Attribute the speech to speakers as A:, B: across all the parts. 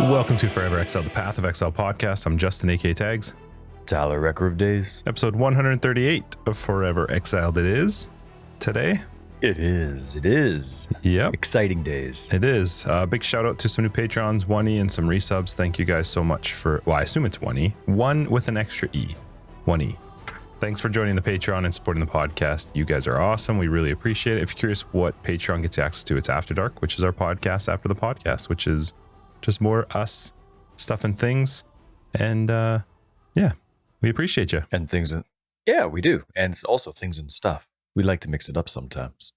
A: Welcome to Forever Exiled, the Path of Exile podcast. I'm Justin, aka Tags.
B: Tyler, Record of Days.
A: Episode 138 of Forever Exiled it is today.
B: It is.
A: Yep.
B: Exciting days.
A: It is. Big shout out to some new patrons, 1E and some resubs. Thank you guys so much for, well, I assume it's 1E. 1 with an extra E. 1E. Thanks for joining the Patreon and supporting the podcast. You guys are awesome. We really appreciate it. If you're curious what Patreon gets you access to, it's After Dark, which is our podcast after the podcast, which is just more us stuff and things. And yeah, we appreciate you.
B: And things. Yeah, we do. And it's also things and stuff. We like to mix it up sometimes.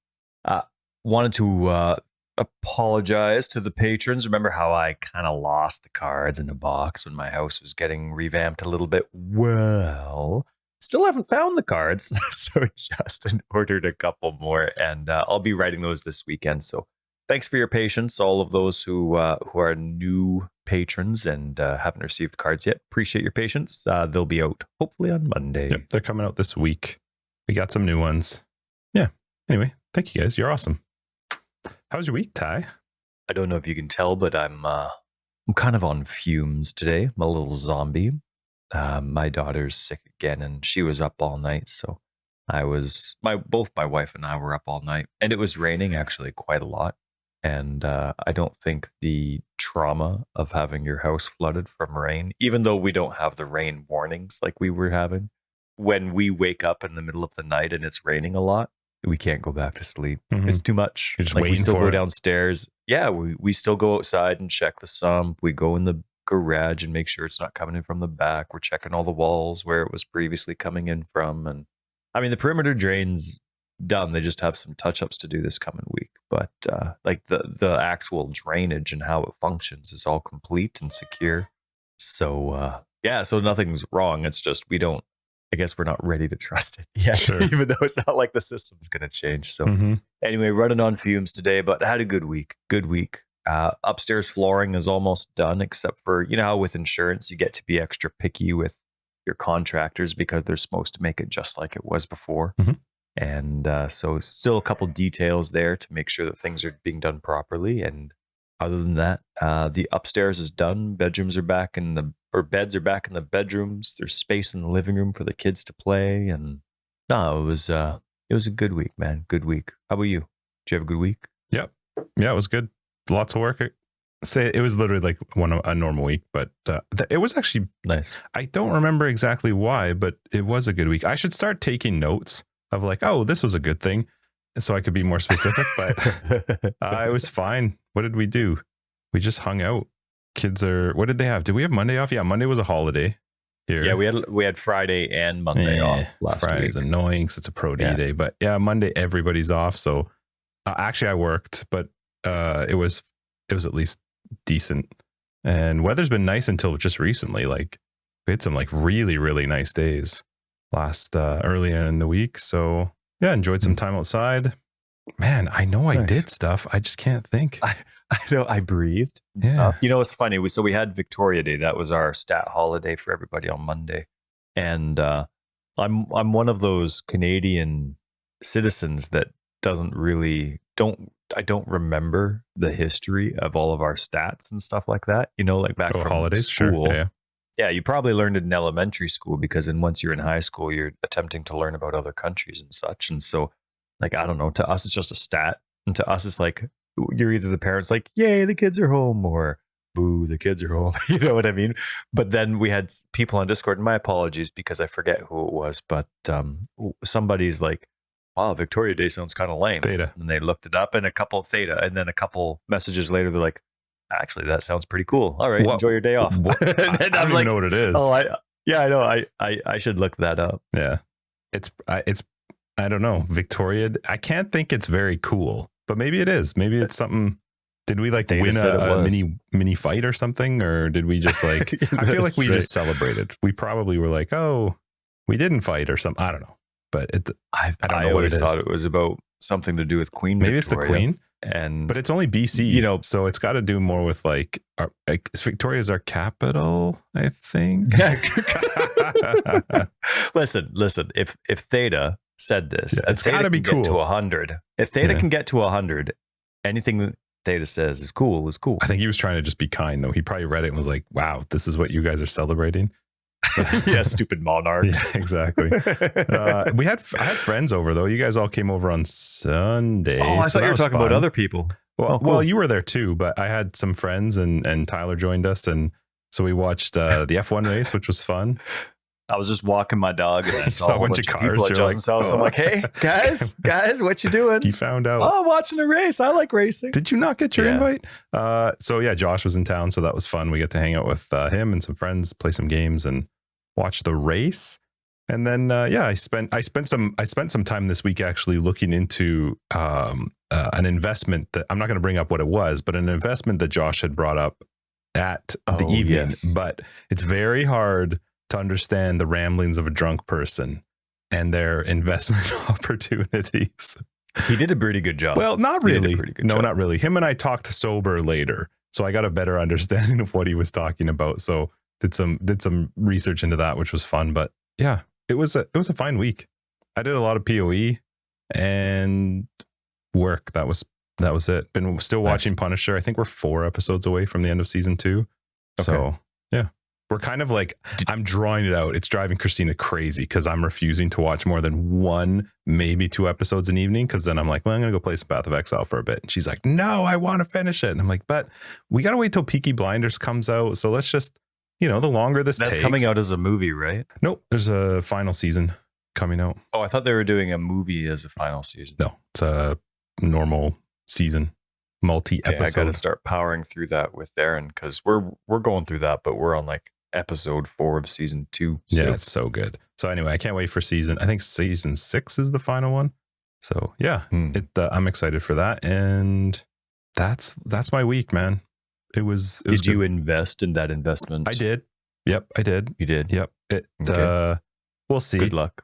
B: Wanted to apologize to the patrons. Remember how I kind of lost the cards in a box when my house was getting revamped a little bit? Well, still haven't found the cards. So Justin ordered a couple more, and I'll be writing those this weekend. So thanks for your patience, all of those who are new patrons and haven't received cards yet. Appreciate your patience. They'll be out hopefully on Monday.
A: Yep, they're coming out this week. We got some new ones. Yeah. Anyway, thank you guys. You're awesome. How's your week, Ty?
B: I don't know if you can tell, but I'm kind of on fumes today. I'm a little zombie. My daughter's sick again, and she was up all night. So both my wife and I were up all night, and it was raining actually quite a lot. And I don't think the trauma of having your house flooded from rain, even though we don't have the rain warnings like we were having, when we wake up in the middle of the night and it's raining a lot, we can't go back to sleep.
A: Mm-hmm.
B: It's too much.
A: You're just
B: like
A: waiting
B: we still
A: for
B: go
A: it.
B: downstairs. Yeah, we still go outside and check the sump. We go in the garage and make sure it's not coming in from the back. We're checking all the walls where it was previously coming in from. And I mean, the perimeter drain's done. They just have some touch-ups to do this coming week. But like the actual drainage and how it functions is all complete and secure. So yeah, so nothing's wrong. It's just I guess we're not ready to trust it yet,
A: Sure.
B: even though it's not like the system's going to change. So anyway, running on fumes today, but I had a good week. Upstairs flooring is almost done, except for, you know how with insurance, you get to be extra picky with your contractors because they're supposed to make it just like it was before.
A: Mm-hmm.
B: And so still a couple details there to make sure that things are being done properly. And other than that, the upstairs is done. Beds are back in the bedrooms. There's space in the living room for the kids to play. And no, it was a good week, man. Good week. How about you? Did you have a good week?
A: Yep. Yeah, it was good. Lots of work. Say it was literally like a normal week, but it was actually
B: Nice.
A: I don't remember exactly why, but it was a good week. I should start taking notes of like, oh, this was a good thing, so I could be more specific. But it was fine. What did we do? We just hung out. What did they have? Did we have Monday off? Yeah, Monday was a holiday here.
B: Yeah, we had Friday and Monday off last
A: Friday's
B: week.
A: annoying because it's a pro D day. But yeah, Monday everybody's off. So actually I worked, but it was at least decent. And weather's been nice until just recently. Like we had some like really, really nice days earlier in the week. So yeah, enjoyed some time outside. Man, I know I did stuff. I just can't think.
B: I know I breathed and stuff. You know, it's funny. We had Victoria Day. That was our stat holiday for everybody on Monday. And I'm one of those Canadian citizens that I don't remember the history of all of our stats and stuff like that. You know, like back from
A: holidays,
B: school.
A: Sure.
B: Yeah, you probably learned it in elementary school because then once you're in high school, you're attempting to learn about other countries and such. And so, like, I don't know, to us, it's just a stat. And to us, it's like, you're either the parents like, yay, the kids are home, or boo, the kids are home. You know what I mean? But then we had people on Discord, and my apologies because I forget who it was, but somebody's like, wow, Victoria Day sounds kind of lame.
A: Theta.
B: And they looked it up, and a couple messages later, they're like, actually, that sounds pretty cool. All right, enjoy your day off.
A: I don't even know what it is.
B: Oh, I know. I should look that up.
A: Yeah, it's I don't know. Victoria. I can't think it's very cool, but maybe it is. Maybe it's something. Did we like win a mini fight or something, or did we just like? I feel like we just celebrated. We probably were like, oh, we didn't fight or something. I don't know, but I don't know. I always
B: thought it was about something to do with Queen.
A: Maybe
B: Victoria.
A: It's the Queen.
B: But
A: it's only BC,
B: you know,
A: so it's got to do more with like Victoria's our capital, I think.
B: Listen. If Theta said this,
A: it's got to be cool.
B: Get to 100. If Theta can get to 100, anything Theta says is cool.
A: I think he was trying to just be kind, though. He probably read it and was like, wow, this is what you guys are celebrating.
B: Yeah, stupid monarchs.
A: Yeah, exactly. I had friends over, though. You guys all came over on Sunday.
B: Oh, I thought you were talking about other people.
A: Well,
B: cool.
A: Well, you were there too, but I had some friends and Tyler joined us. And so we watched the F1 race, which was fun.
B: I was just walking my dog and I saw a bunch of
A: cars.
B: people at Justin's house. I'm like, hey, guys, what you doing?
A: He found out.
B: Oh, watching a race. I like racing.
A: Did you not get your invite? So yeah, Josh was in town, so that was fun. We got to hang out with him and some friends, play some games, and watch the race. And then I spent some time this week actually looking into an investment that I'm not going to bring up what it was, but an investment that Josh had brought up at the evening. Yes. But it's very hard to understand the ramblings of a drunk person and their investment opportunities.
B: He did a pretty good job.
A: Well, not really. No, not really. Him and I talked sober later, so I got a better understanding of what he was talking about. So did some research into that, which was fun. But yeah, it was a fine week. I did a lot of PoE and work. That was it. Been still watching Punisher. I think we're 4 episodes away from the end of season 2. Okay. So yeah. We're kind of like, I'm drawing it out. It's driving Christina crazy because I'm refusing to watch more than 1, maybe 2 episodes an evening. Because then I'm like, well, I'm going to go play some Path of Exile for a bit. And she's like, no, I want to finish it. And I'm like, but we got to wait till Peaky Blinders comes out. So let's just, the longer this takes.
B: That's coming out as a movie, right?
A: Nope. There's a final season coming out.
B: Oh, I thought they were doing a movie as a final season.
A: No, it's a normal season. Multi-episode.
B: I got to start powering through that with Aaron because we're going through that, but we're on like episode 4 of season 2.
A: So. Yeah, it's so good. So anyway, I can't wait for I think season 6 is the final one. So yeah, I'm excited for that. And that's my week, man. It was
B: Did you invest in that investment?
A: I did. Yep, I did.
B: You did?
A: Yep. We'll see.
B: Good luck.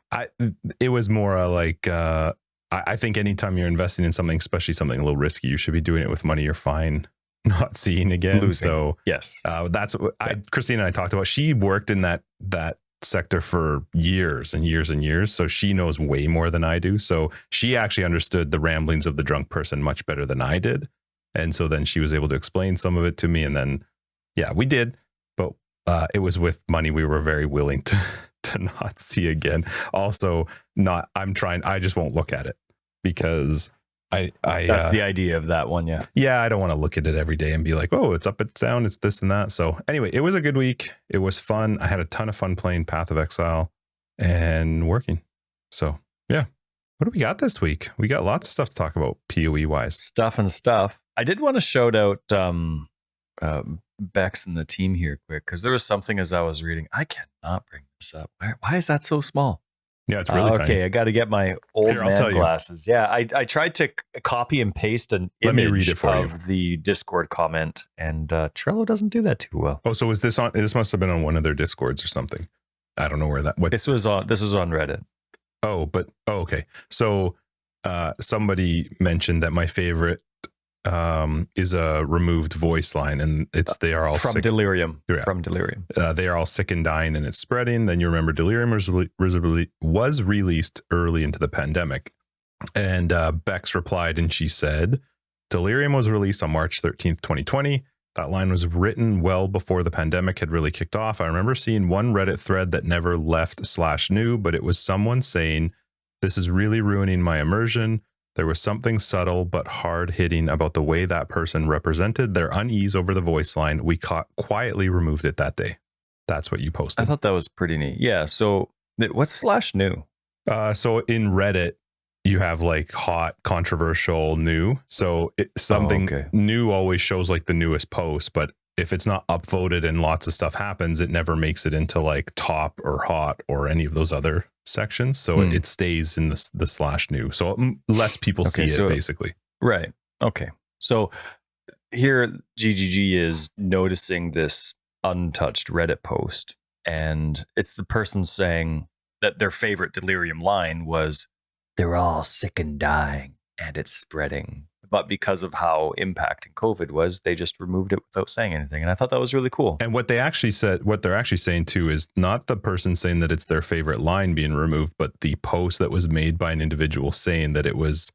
A: It was more like, I think anytime you're investing in something, especially something a little risky, you should be doing it with money you're fine not seeing again.
B: Losing.
A: So
B: yes,
A: that's what Christina and I talked about. She worked in that sector for years and years and years, so she knows way more than I do. So she actually understood the ramblings of the drunk person much better than I did, and so then she was able to explain some of it to me. And then we did, but it was with money we were very willing to not see again. Also, I just won't look at it because that's
B: the idea of that one.
A: Yeah, I don't want to look at it every day and be like, oh, it's up, it's down, it's this and that. So anyway, it was a good week. It was fun. I had a ton of fun playing Path of Exile and working. So yeah, what do we got this week? We got lots of stuff to talk about PoE wise.
B: Stuff. I did want to shout out Bex and the team here quick because there was something as I was reading. I cannot bring this up. Why is that so small?
A: Yeah, it's really tiny.
B: I got to get my old man glasses. Yeah, I tried to copy and paste an image of the Discord comment, and Trello doesn't do that too well.
A: Oh, so was this on? This must have been on one of their Discords or something. I don't know where that.
B: This was on Reddit.
A: Okay. So somebody mentioned that my favorite is a removed voice line, and they are all
B: from
A: sick.
B: Delirium.
A: Yeah.
B: From Delirium.
A: They are all sick and dying, and it's spreading. Then you remember Delirium was released early into the pandemic, and Bex replied, and she said, "Delirium was released on March 13th, 2020. That line was written well before the pandemic had really kicked off. I remember seeing one Reddit thread that never left /new, but it was someone saying, 'This is really ruining my immersion.' There was something subtle but hard-hitting about the way that person represented their unease over the voice line. We quietly removed it that day." That's what you posted.
B: I thought that was pretty neat. Yeah, so what's /new?
A: So in Reddit, you have like hot, controversial, new. So new always shows like the newest post, but if it's not upvoted and lots of stuff happens, it never makes it into like top or hot or any of those other sections. So it stays in the /new. So less people see it basically.
B: Right. Okay. So here GGG is noticing this untouched Reddit post, and it's the person saying that their favorite Delirium line was, "They're all sick and dying and it's spreading." But because of how impacting COVID was, they just removed it without saying anything. And I thought that was really cool.
A: And what they're actually saying too is not the person saying that it's their favorite line being removed, but the post that was made by an individual saying that it was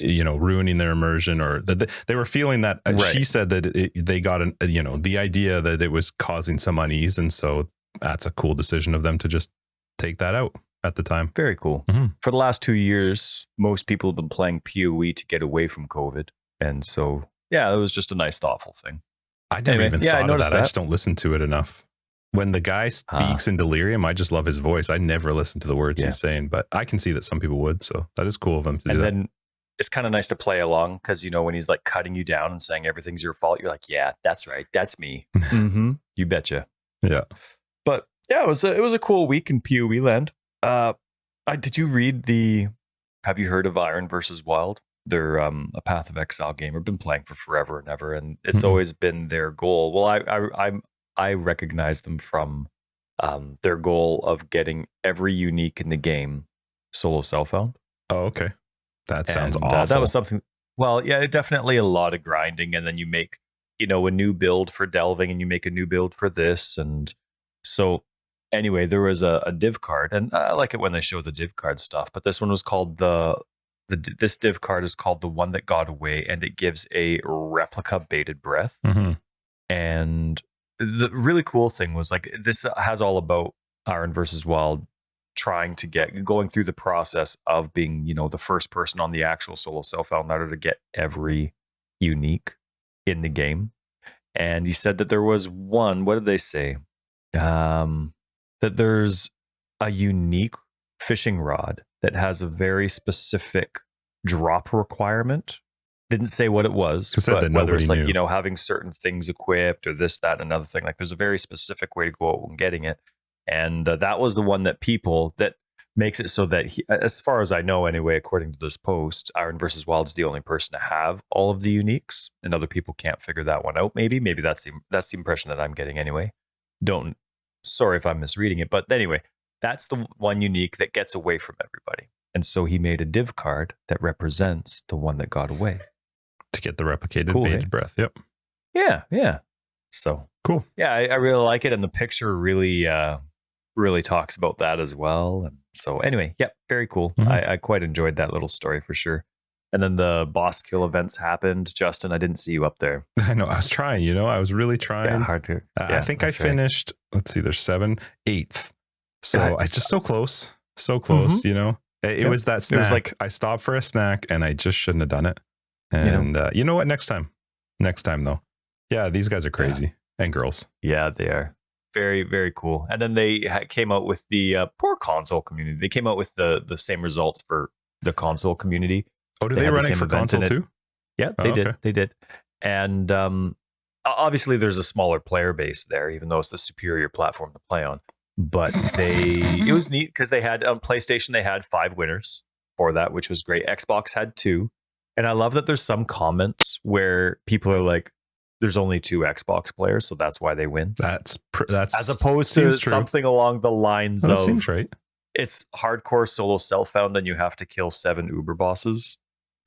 A: ruining their immersion, or that they were feeling that.
B: Right.
A: She said that they got the idea that it was causing some unease, and so that's a cool decision of them to just take that out at the time.
B: Very cool.
A: Mhm.
B: For the last 2 years, most people have been playing PoE to get away from COVID. And so, yeah, it was just a nice, thoughtful thing.
A: I never even
B: I
A: thought of
B: noticed
A: that. I
B: that.
A: just don't listen to it enough. When the guy speaks in Delirium, I just love his voice. I never listen to the words he's saying, but I can see that some people would. So that is cool of him to do that.
B: And then it's kind of nice to play along because, when he's like cutting you down and saying everything's your fault, you're like, yeah, that's right. That's me. Mm-hmm. You betcha.
A: Yeah.
B: But yeah, it was a cool week in PoE land. Did you read have you heard of Iron versus Wild? They're a Path of Exile game. I've been playing for forever and ever, and it's always been their goal. Well, I recognize them from their goal of getting every unique in the game solo self-found.
A: Oh, okay. That sounds awful.
B: That was something. Well, yeah, definitely a lot of grinding, and then you make a new build for delving, and you make a new build for this, and so. Anyway, there was a div card, and I like it when they show the div card stuff. But this one was called this div card is called The One That Got Away, and it gives a replica baited breath.
A: Mm-hmm.
B: And the really cool thing was like this has all about Iron versus Wild going through the process of being the first person on the actual solo self-found in order to get every unique in the game. And he said that there was one. What did they say? That there's a unique fishing rod that has a very specific drop requirement. Didn't say what it was, but whether it's like, having certain things equipped or this, that, and another thing. Like there's a very specific way to go out and getting it. And that was the one that makes it so that as far as I know anyway, according to this post, Iron versus Wild is the only person to have all of the uniques, and other people can't figure that one out. Maybe that's the impression that I'm getting anyway. Sorry if I'm misreading it, but anyway, that's the one unique that gets away from everybody. And so he made a div card that represents the one that got away.
A: To get the replicated baited breath. Yep.
B: Yeah. So
A: cool.
B: Yeah, I really like it. And the picture really talks about that as well. And so anyway, yeah, very cool. Mm-hmm. I quite enjoyed that little story for sure. And then the boss kill events happened. Justin, I didn't see you up there.
A: I know. I was trying, I was really trying.
B: Yeah, hard to.
A: I think I finished, let's see, there's 8th. So I just so close. Mm-hmm. It was that snack. It was like I stopped for a snack and I just shouldn't have done it. And you know what? Next time though. Yeah, these guys are crazy and girls.
B: Yeah, they are. Very, very cool. And then they came out with the poor console community. They came out with the same results for the console community.
A: Oh, do they run it for console too?
B: Yeah, they did. They did. And obviously there's a smaller player base there, even though it's the superior platform to play on. But it was neat because they had on PlayStation, they had 5 winners for that, which was great. Xbox had 2. And I love that there's some comments where people are like, there's only 2 Xbox players, so that's why they win.
A: That's
B: as opposed to something along the lines of
A: seems right.
B: It's hardcore solo self-found and you have to kill 7 Uber bosses.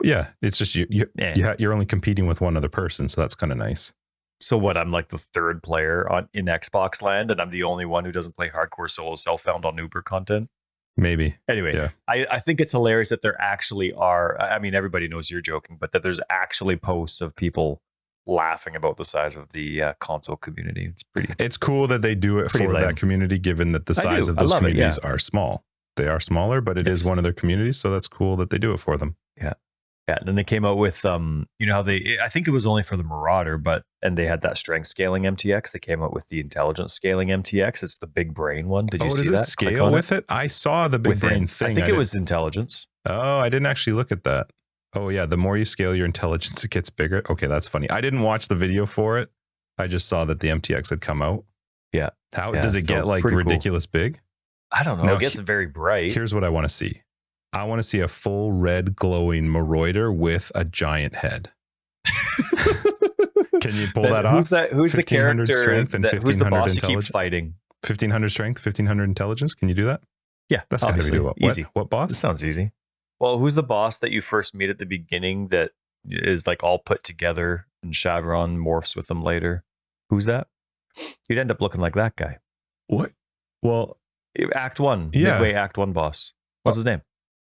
A: Yeah, it's just you're only competing with one other person, so that's kind of nice.
B: So what? I'm like the 3rd player in Xbox land, and I'm the only one who doesn't play hardcore solo self-found on Uber content.
A: Maybe.
B: Anyway, yeah. I think it's hilarious that there actually are. I mean, everybody knows you're joking, but that there's actually posts of people laughing about the size of the console community.
A: It's cool that they do it for that community, given that the size of those communities are small. They are smaller, but it is one of their communities, so that's cool that they do it for them.
B: Yeah, and then they came out with how I think it was only for the Marauder, and they had that strength scaling MTX. They came out with the intelligence scaling MTX. It's the big brain one. Did you see that?
A: Does it scale with it? I saw the big brain thing.
B: I think it was intelligence.
A: Oh, I didn't actually look at that. Oh yeah, the more you scale your intelligence, it gets bigger. Okay, that's funny. I didn't watch the video for it. I just saw that the MTX had come out.
B: Yeah.
A: How does it get like ridiculous big?
B: I don't know. It gets very bright.
A: Here's what I want to see. I want to see a full red glowing marauder with a giant head. Can you pull that off?
B: Who's the character?
A: Strength and
B: who's the boss you keep fighting?
A: 1500 strength, 1500 intelligence. Can you do that?
B: Yeah,
A: that's got to be doable.
B: Easy.
A: What boss?
B: This sounds easy. Well, who's the boss that you first meet at the beginning that is like all put together and Shavron morphs with them later? Who's that? You'd end up looking like that guy.
A: What? Well,
B: Act 1.
A: Yeah.
B: Midway Act 1 boss. What's his name?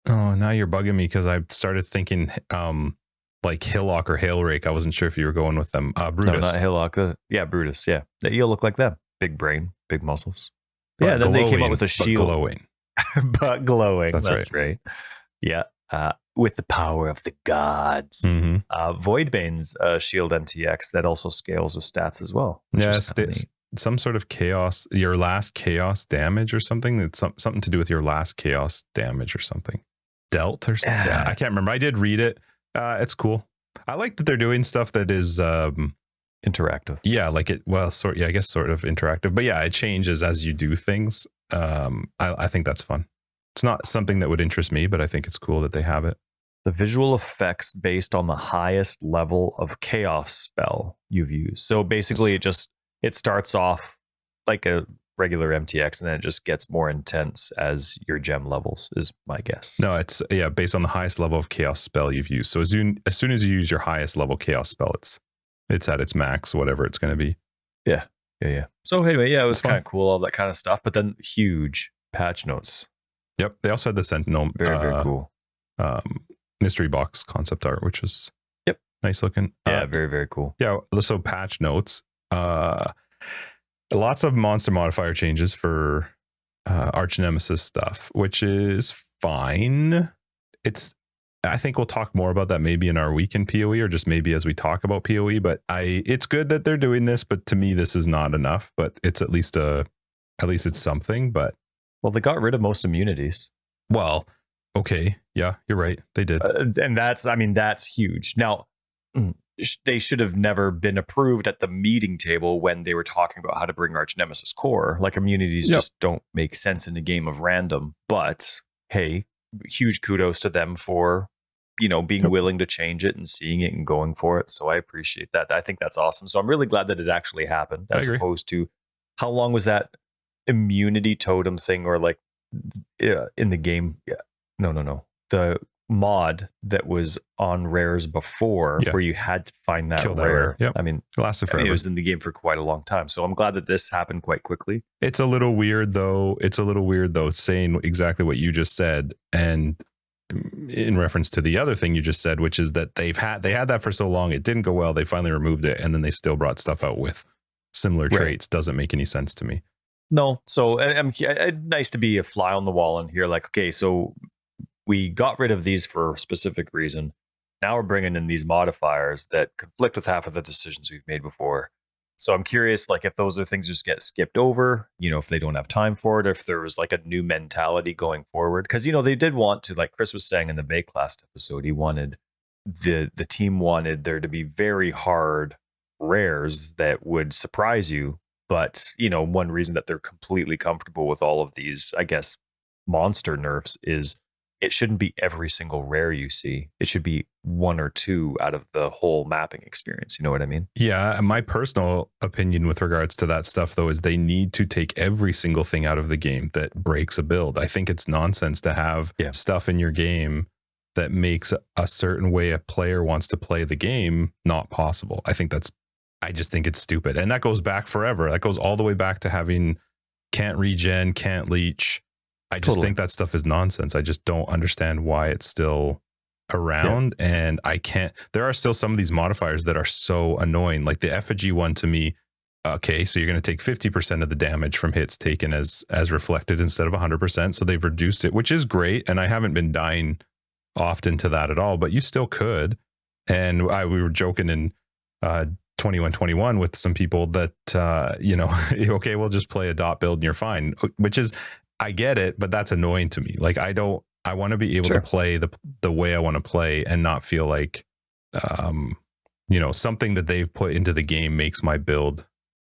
A: Oh, now you're bugging me because I started thinking like Hillock or Hailrake. I wasn't sure if you were going with them. Brutus.
B: No, not Hillock. Yeah, Brutus. Yeah, you'll look like them. Big brain, big muscles.
A: But
B: yeah, then they came up with a
A: but
B: shield.
A: glowing.
B: But glowing.
A: That's
B: right. Yeah. With the power of the gods.
A: Mm-hmm.
B: Voidbane's shield MTX that also scales with stats as well.
A: Yes, some sort of chaos, your last chaos damage or something. It's something to do with your last chaos damage or something. Dealt or something. Yeah, I can't remember. I did read it. It's cool. I like that they're doing stuff that is
B: interactive.
A: Yeah, like it. Well, I guess sort of interactive. But yeah, it changes as you do things. I think that's fun. It's not something that would interest me, but I think it's cool that they have it.
B: The visual effects based on the highest level of chaos spell you've used. So basically, it starts off like a regular MTX, and then it just gets more intense as your gem levels, is my guess.
A: No, it's based on the highest level of chaos spell you've used. So as soon as you use your highest level chaos spell, it's at its max, whatever it's going to be.
B: Yeah. So anyway, it was kind of cool, all that kind of stuff. But then huge patch notes.
A: Yep. They also had the Sentinel.
B: Very cool.
A: Mystery box concept art, which is nice looking.
B: Yeah, very, very cool.
A: Yeah. So patch notes. Lots of monster modifier changes for arch nemesis stuff, which is fine. I think we'll talk more about that maybe in our weekend PoE, or just maybe as we talk about PoE. But it's good that they're doing this, but to me this is not enough. But it's at least it's something. But
B: well, they got rid of most immunities.
A: Well, okay, yeah, you're right, they did,
B: and that's huge. Now, they should have never been approved at the meeting table when they were talking about how to bring Arch Nemesis core. Like, immunities just don't make sense in a game of random. But hey, huge kudos to them for being willing to change it and seeing it and going for it. So I appreciate that. I think that's awesome. So I'm really glad that it actually happened, as opposed to how long was that immunity totem thing, or like in the game? Yeah, no, the mod that was on rares before, where you had to find that rare.
A: Yep.
B: I mean,
A: it lasted forever.
B: It was in the game for quite a long time. So I'm glad that this happened quite quickly.
A: It's a little weird though. Saying exactly what you just said, and in reference to the other thing you just said, which is that they had that for so long, it didn't go well. They finally removed it, and then they still brought stuff out with similar traits. Doesn't make any sense to me.
B: No. So nice to be a fly on the wall in here. Like, okay, so we got rid of these for a specific reason. Now we're bringing in these modifiers that conflict with half of the decisions we've made before. So I'm curious, like, if those are things just get skipped over, if they don't have time for it, or if there was like a new mentality going forward. Because, they did want to, like Chris was saying in the wraeclast episode, he wanted the team wanted there to be very hard rares that would surprise you. But, one reason that they're completely comfortable with all of these, I guess, monster nerfs is it shouldn't be every single rare you see. It should be one or two out of the whole mapping experience. You know what I mean?
A: Yeah. My personal opinion with regards to that stuff, though, is they need to take every single thing out of the game that breaks a build. I think it's nonsense to have stuff in your game that makes a certain way a player wants to play the game not possible. I just think it's stupid. And that goes back forever. That goes all the way back to having can't regen, can't leech. I just think that stuff is nonsense. I just don't understand why it's still around. And there are still some of these modifiers that are so annoying. Like the effigy one, to me, okay, so you're going to take 50% of the damage from hits taken as reflected instead of 100%. So they've reduced it, which is great. And I haven't been dying often to that at all, but you still could. And we were joking in 2121 with some people that, okay, we'll just play a dot build and you're fine, which is, I get it, but that's annoying to me. Like, I want to be able to play the way I want to play and not feel like, something that they've put into the game makes my build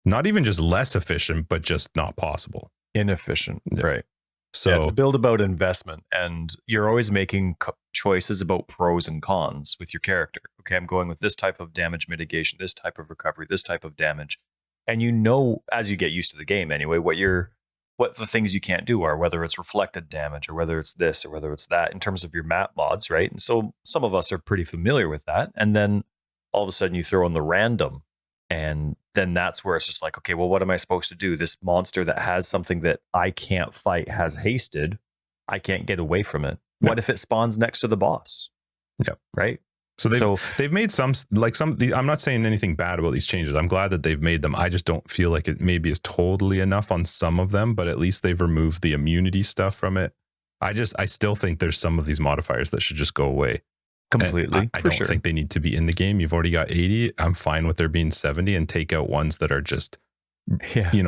A: not even just less efficient, but just not possible.
B: Inefficient.
A: Yeah.
B: Right.
A: So
B: it's a build about investment, and you're always making choices about pros and cons with your character. Okay, I'm going with this type of damage mitigation, this type of recovery, this type of damage. And as you get used to the game anyway, what the things you can't do are, whether it's reflected damage or whether it's this or whether it's that in terms of your map mods, right? And so some of us are pretty familiar with that. And then all of a sudden you throw in the random, and then that's where it's just like, okay, well, what am I supposed to do? This monster that has something that I can't fight has hasted. I can't get away from it. what if it spawns next to the boss?
A: Yep.
B: Right.
A: So they've made some I'm not saying anything bad about these changes. I'm glad that they've made them. I just don't feel like it maybe is totally enough on some of them, but at least they've removed the immunity stuff from it. I still think there's some of these modifiers that should just go away.
B: Completely.
A: I don't think they need to be in the game. You've already got 80. I'm fine with there being 70 and take out ones that are just,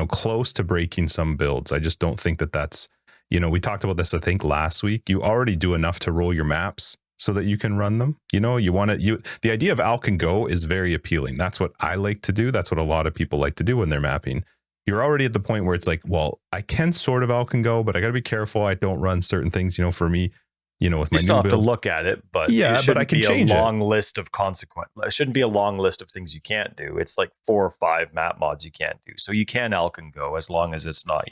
A: close to breaking some builds. I just don't think that that's, we talked about this, I think last week. You already do enough to roll your maps so that you can run them. The idea of Al can go is very appealing. That's what I like to do. That's what a lot of people like to do when they're mapping. You're already at the point where it's like, well, I can sort of Al can go, but I got to be careful. I don't run certain things, for me, with my
B: you still
A: new
B: have
A: build.
B: to look at it, but
A: but I can change
B: a long list of consequences. It shouldn't be a long list of things you can't do. It's like 4 or 5 map mods you can't do. So you can Al can go as long as it's not,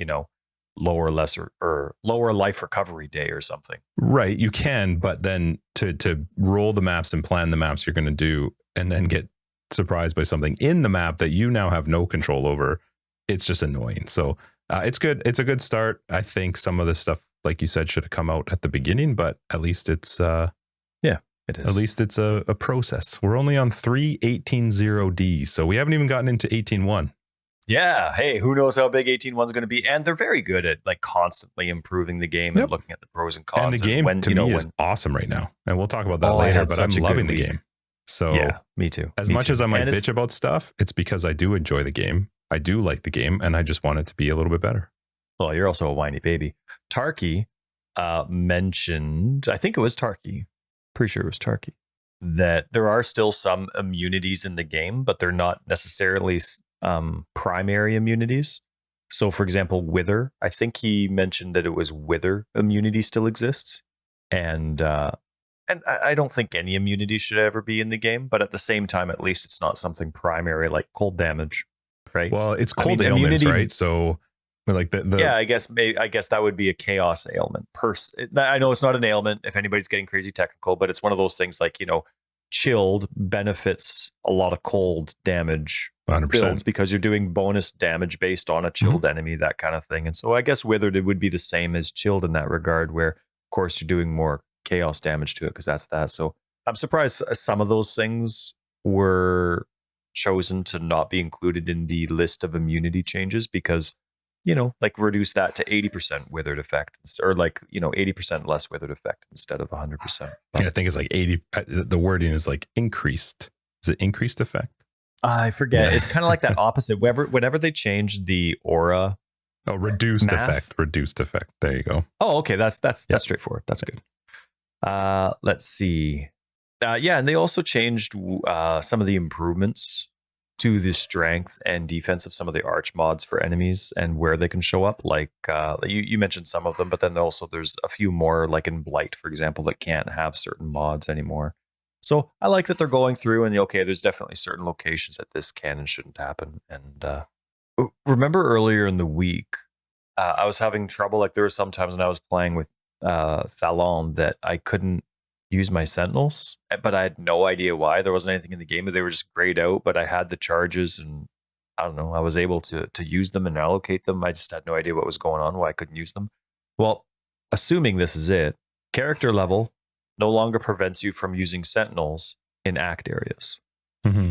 B: lower life recovery day or something.
A: Right, you can, but then to roll the maps and plan the maps you're going to do and then get surprised by something in the map that you now have no control over, it's just annoying. So it's good. It's a good start. I think some of this stuff, like you said, should have come out at the beginning, but at least it's
B: it is.
A: At least it's a process. We're only on 3.18.0D, so we haven't even gotten into 18.1.
B: Yeah. Hey, who knows how big 18.1 is going to be? And they're very good at like constantly improving the game and looking at the pros and cons.
A: And the game is awesome right now. And we'll talk about that later, but I'm loving the game. So
B: yeah, me too.
A: As much as I might bitch about stuff, it's because I do enjoy the game. I do like the game, and I just want it to be a little bit better.
B: Well, you're also a whiny baby. Tarky mentioned, I think it was Tarky, pretty sure it was Tarky, that there are still some immunities in the game, but they're not necessarily primary immunities. So, for example, Wither, I think he mentioned that it was Wither immunity still exists. And I don't think any immunity should ever be in the game, but at the same time, at least it's not something primary like cold damage, right?
A: Well, it's cold ailments, right? So, like
B: I guess that would be a chaos ailment. I know it's not an ailment if anybody's getting crazy technical, but it's one of those things like, chilled benefits a lot of cold damage
A: 100%.
B: Builds because you're doing bonus damage based on a chilled enemy, that kind of thing. And so I guess Withered it would be the same as chilled in that regard, where of course you're doing more chaos damage to it because that's that. So I'm surprised some of those things were chosen to not be included in the list of immunity changes because, like reduce that to 80% withered effect or 80% less withered effect instead of 100%.
A: I think it's like 80. The wording is like increased. Is it increased effect?
B: I forget. Yeah. It's kind of like that opposite. Whenever they change the aura.
A: Oh, reduced effect. Reduced effect. There you go.
B: Oh, okay. That's straightforward. That's good. Let's see. And they also changed some of the improvements to the strength and defense of some of the arch mods for enemies and where they can show up. Like you mentioned some of them, but then also there's a few more, like in Blight, for example, that can't have certain mods anymore. So I like that they're going through and there's definitely certain locations that this can and shouldn't happen. And remember earlier in the week, I was having trouble. Like there were some times when I was playing with Thalon that I couldn't use my Sentinels, but I had no idea why. There wasn't anything in the game, but they were just grayed out, but I had the charges and I don't know, I was able to use them and allocate them. I just had no idea what was going on, why I couldn't use them. Well, assuming this is it, character level no longer prevents you from using Sentinels in act areas.
A: Mm-hmm.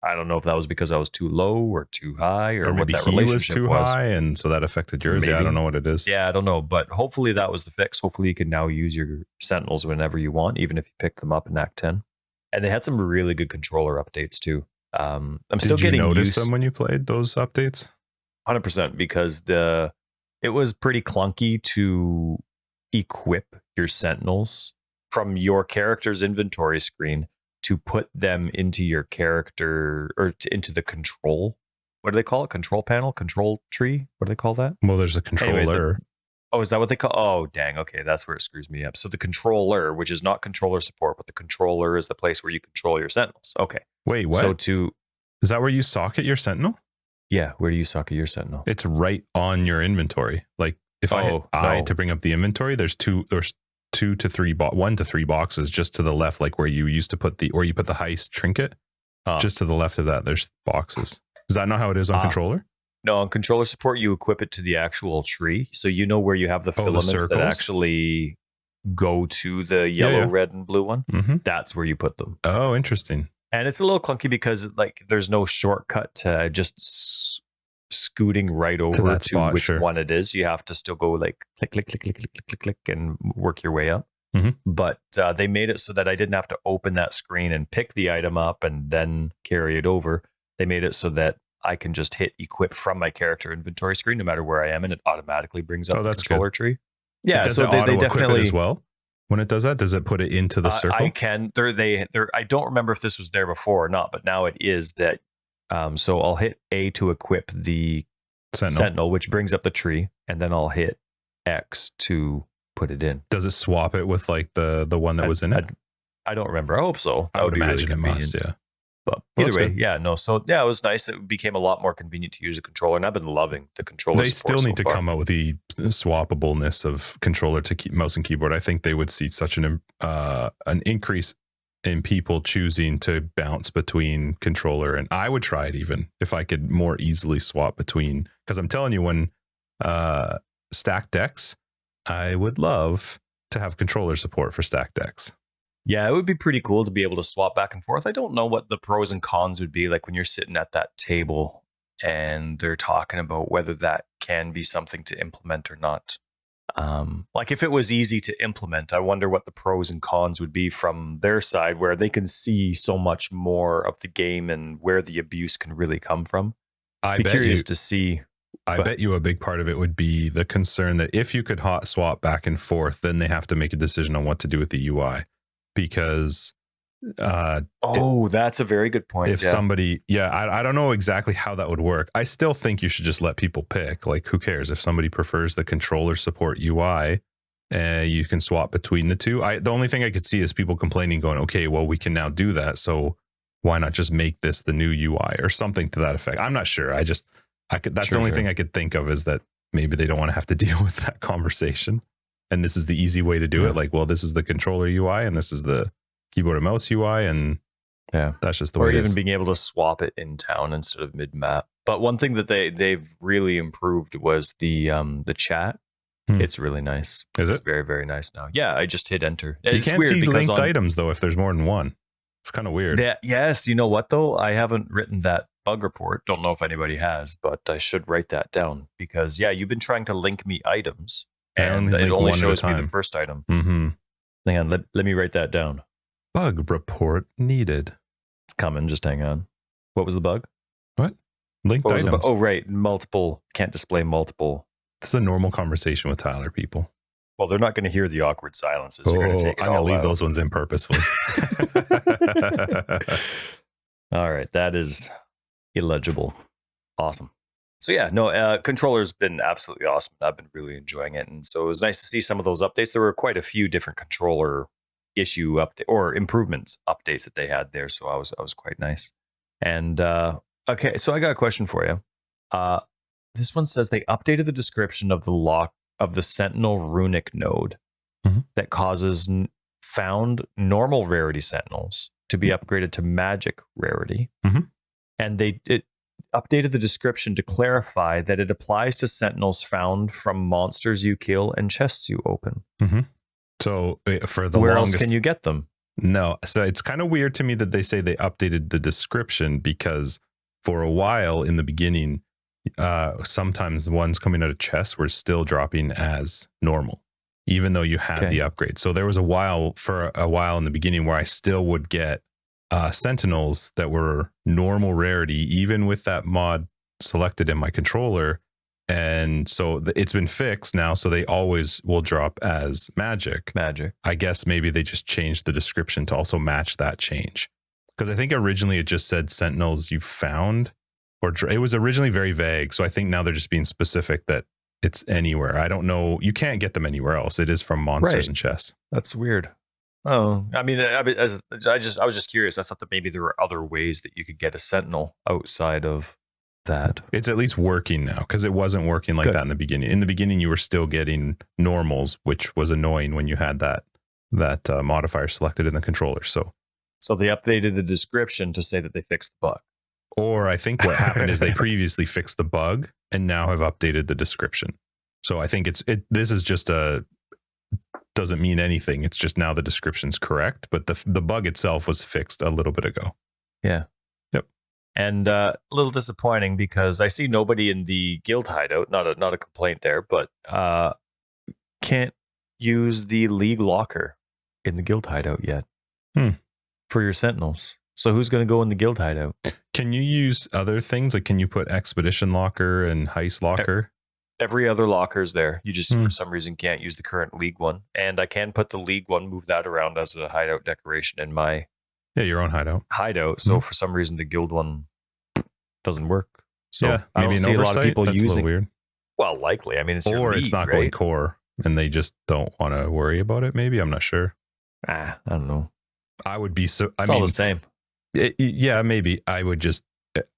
B: I don't know if that was because I was too low or too high or
A: maybe
B: what that
A: he
B: relationship
A: was too high and so that affected yours. Maybe. Yeah, I don't know what it is.
B: Yeah, I don't know, but hopefully that was the fix. Hopefully you can now use your Sentinels whenever you want, even if you pick them up in Act 10. And they had some really good controller updates too.
A: Did you notice them when you played those updates?
B: 100%, because it was pretty clunky to equip your Sentinels from your character's inventory screen to put them into your character or into the control. What do they call it? Control panel? Control tree? What do they call that?
A: Well, there's a controller.
B: Anyway, is that what they call? Oh, dang. Okay, that's where it screws me up. So the controller, which is not controller support, but the controller is the place where you control your Sentinels. Okay.
A: Wait, what? Is that where you socket your Sentinel?
B: Yeah, where do you socket your Sentinel?
A: It's right on your inventory. Like if I hit I to bring up the inventory, there's 1 to 3 boxes just to the left, like where you used to put the heist trinket. Just to the left of that, there's boxes. Is that not how it is on controller?
B: No, on controller support, you equip it to the actual tree. So you know where you have the filaments that actually go to the yellow, red, and blue one.
A: Mm-hmm.
B: That's where you put them.
A: Oh, interesting.
B: And it's a little clunky because like there's no shortcut to just scooting right over to
A: spot,
B: which
A: sure.
B: one it is. You have to still go like click, click, click, click, click, click, click, click, and work your way up.
A: Mm-hmm.
B: But they made it so that I didn't have to open that screen and pick the item up and then carry it over. They made it so that I can just hit equip from my character inventory screen no matter where I am, and it automatically brings up the controller tree. Yeah,
A: does
B: so
A: it
B: they definitely
A: it as well. When it does that, does it put it into the circle?
B: I can. I don't remember if this was there before or not, but now it is that. So I'll hit A to equip the Sentinel, which brings up the tree, and then I'll hit X to put it in.
A: Does it swap it with like the one that was in it?
B: I don't remember. I hope so.
A: I would imagine it must, yeah.
B: But either way, yeah, no. So yeah, it was nice. It became a lot more convenient to use the controller, and I've been loving the controller.
A: They still need to come out with the swappableness of controller to mouse and keyboard. I think they would see such an increase in people choosing to bounce between controller, and I would try it even if I could more easily swap between. Because I'm telling you, when stacked decks, I would love to have controller support for stacked decks.
B: Yeah, it would be pretty cool to be able to swap back and forth. I don't know what the pros and cons would be like when you're sitting at that table and they're talking about whether that can be something to implement or not. Like if it was easy to implement, I wonder what the pros and cons would be from their side, where they can see so much more of the game and where the abuse can really come from. I'd be curious to see.
A: I bet you a big part of it would be the concern that if you could hot swap back and forth, then they have to make a decision on what to do with the UI. Because
B: that's a very good point.
A: If somebody, I don't know exactly how that would work. I still think you should just let people pick. Like, who cares if somebody prefers the controller support UI? You can swap between the two. The only thing I could see is people complaining, going, "Okay, well, we can now do that. So why not just make this the new UI or something to that effect?" I'm not sure. That's the only thing I could think of, is that maybe they don't want to have to deal with that conversation. And this is the easy way to do it. Like, well, this is the controller UI and this is the keyboard and mouse UI. And that's just the way it is.
B: Or even being able to swap it in town instead of mid map. But one thing that they've really improved was the chat. It's really nice. It's very, very nice now. Yeah, I just hit enter.
A: You can't see linked items though if there's more than one. It's kind of weird.
B: Yes, you know what though? I haven't written that bug report. Don't know if anybody has, but I should write that down because you've been trying to link me items. And it only shows me the first item.
A: Mm-hmm.
B: Hang on, let me write that down.
A: Bug report needed.
B: It's coming, just hang on. What was the bug?
A: What? Linked items.
B: Oh, right. Multiple. Can't display multiple.
A: This is a normal conversation with Tyler, people.
B: Well, they're not going to hear the awkward silences. You're going to take it
A: I'm going to leave those ones in purposefully.
B: All right. That is illegible. Awesome. So controller's been absolutely awesome. I've been really enjoying it, and so it was nice to see some of those updates. There were quite a few different controller issue update or improvements updates that they had there, so I was quite nice. And okay, so I got a question for you. This one says they updated the description of the lock of the Sentinel runic node that causes found normal rarity Sentinels to be upgraded to magic rarity, and it updated the description to clarify that it applies to Sentinels found from monsters you kill and chests you open.
A: So for the
B: where else can you get them?
A: No, so it's kind of weird to me that they say they updated the description, because for a while in the beginning, sometimes the ones coming out of chests were still dropping as normal, even though you had the upgrade. So there was a while in the beginning where I still would get Sentinels that were normal rarity, even with that mod selected in my controller. And so it's been fixed now, so they always will drop as magic. I guess maybe they just changed the description to also match that change, because I think originally it just said Sentinels you found, or it was originally very vague. So I think now they're just being specific that it's anywhere. I don't know. You can't get them anywhere else. It is from monsters and chests.
B: That's weird. Oh, I mean, I was just curious. I thought that maybe there were other ways that you could get a Sentinel outside of that.
A: It's at least working now, because it wasn't working like that in the beginning. In the beginning, you were still getting normals, which was annoying when you had that modifier selected in the controller. So
B: they updated the description to say that they fixed the bug.
A: Or I think what happened is they previously fixed the bug and now have updated the description. So I think this is just doesn't mean anything. It's just now the description's correct, but the bug itself was fixed a little bit ago.
B: Yeah.
A: Yep.
B: And a little disappointing because I see nobody in the guild hideout. Not a complaint there, but can't use the league locker in the guild hideout yet for your sentinels. So who's going to go in the guild hideout?
A: Can you use other things? Like, can you put expedition locker and heist locker?
B: Every other locker's there. You just, for some reason, can't use the current league one. And I can put the league one, move that around as a hideout decoration in my
A: your own hideout.
B: So for some reason, the guild one doesn't work. So
A: yeah,
B: I don't see a lot of people
A: That's
B: using.
A: Weird.
B: Well, likely. I mean, it's your
A: or
B: league,
A: it's not
B: right?
A: going core, and they just don't want to worry about it. Maybe, I'm not sure.
B: I don't know.
A: I would be so.
B: It's all the same.
A: Yeah, maybe. I would just.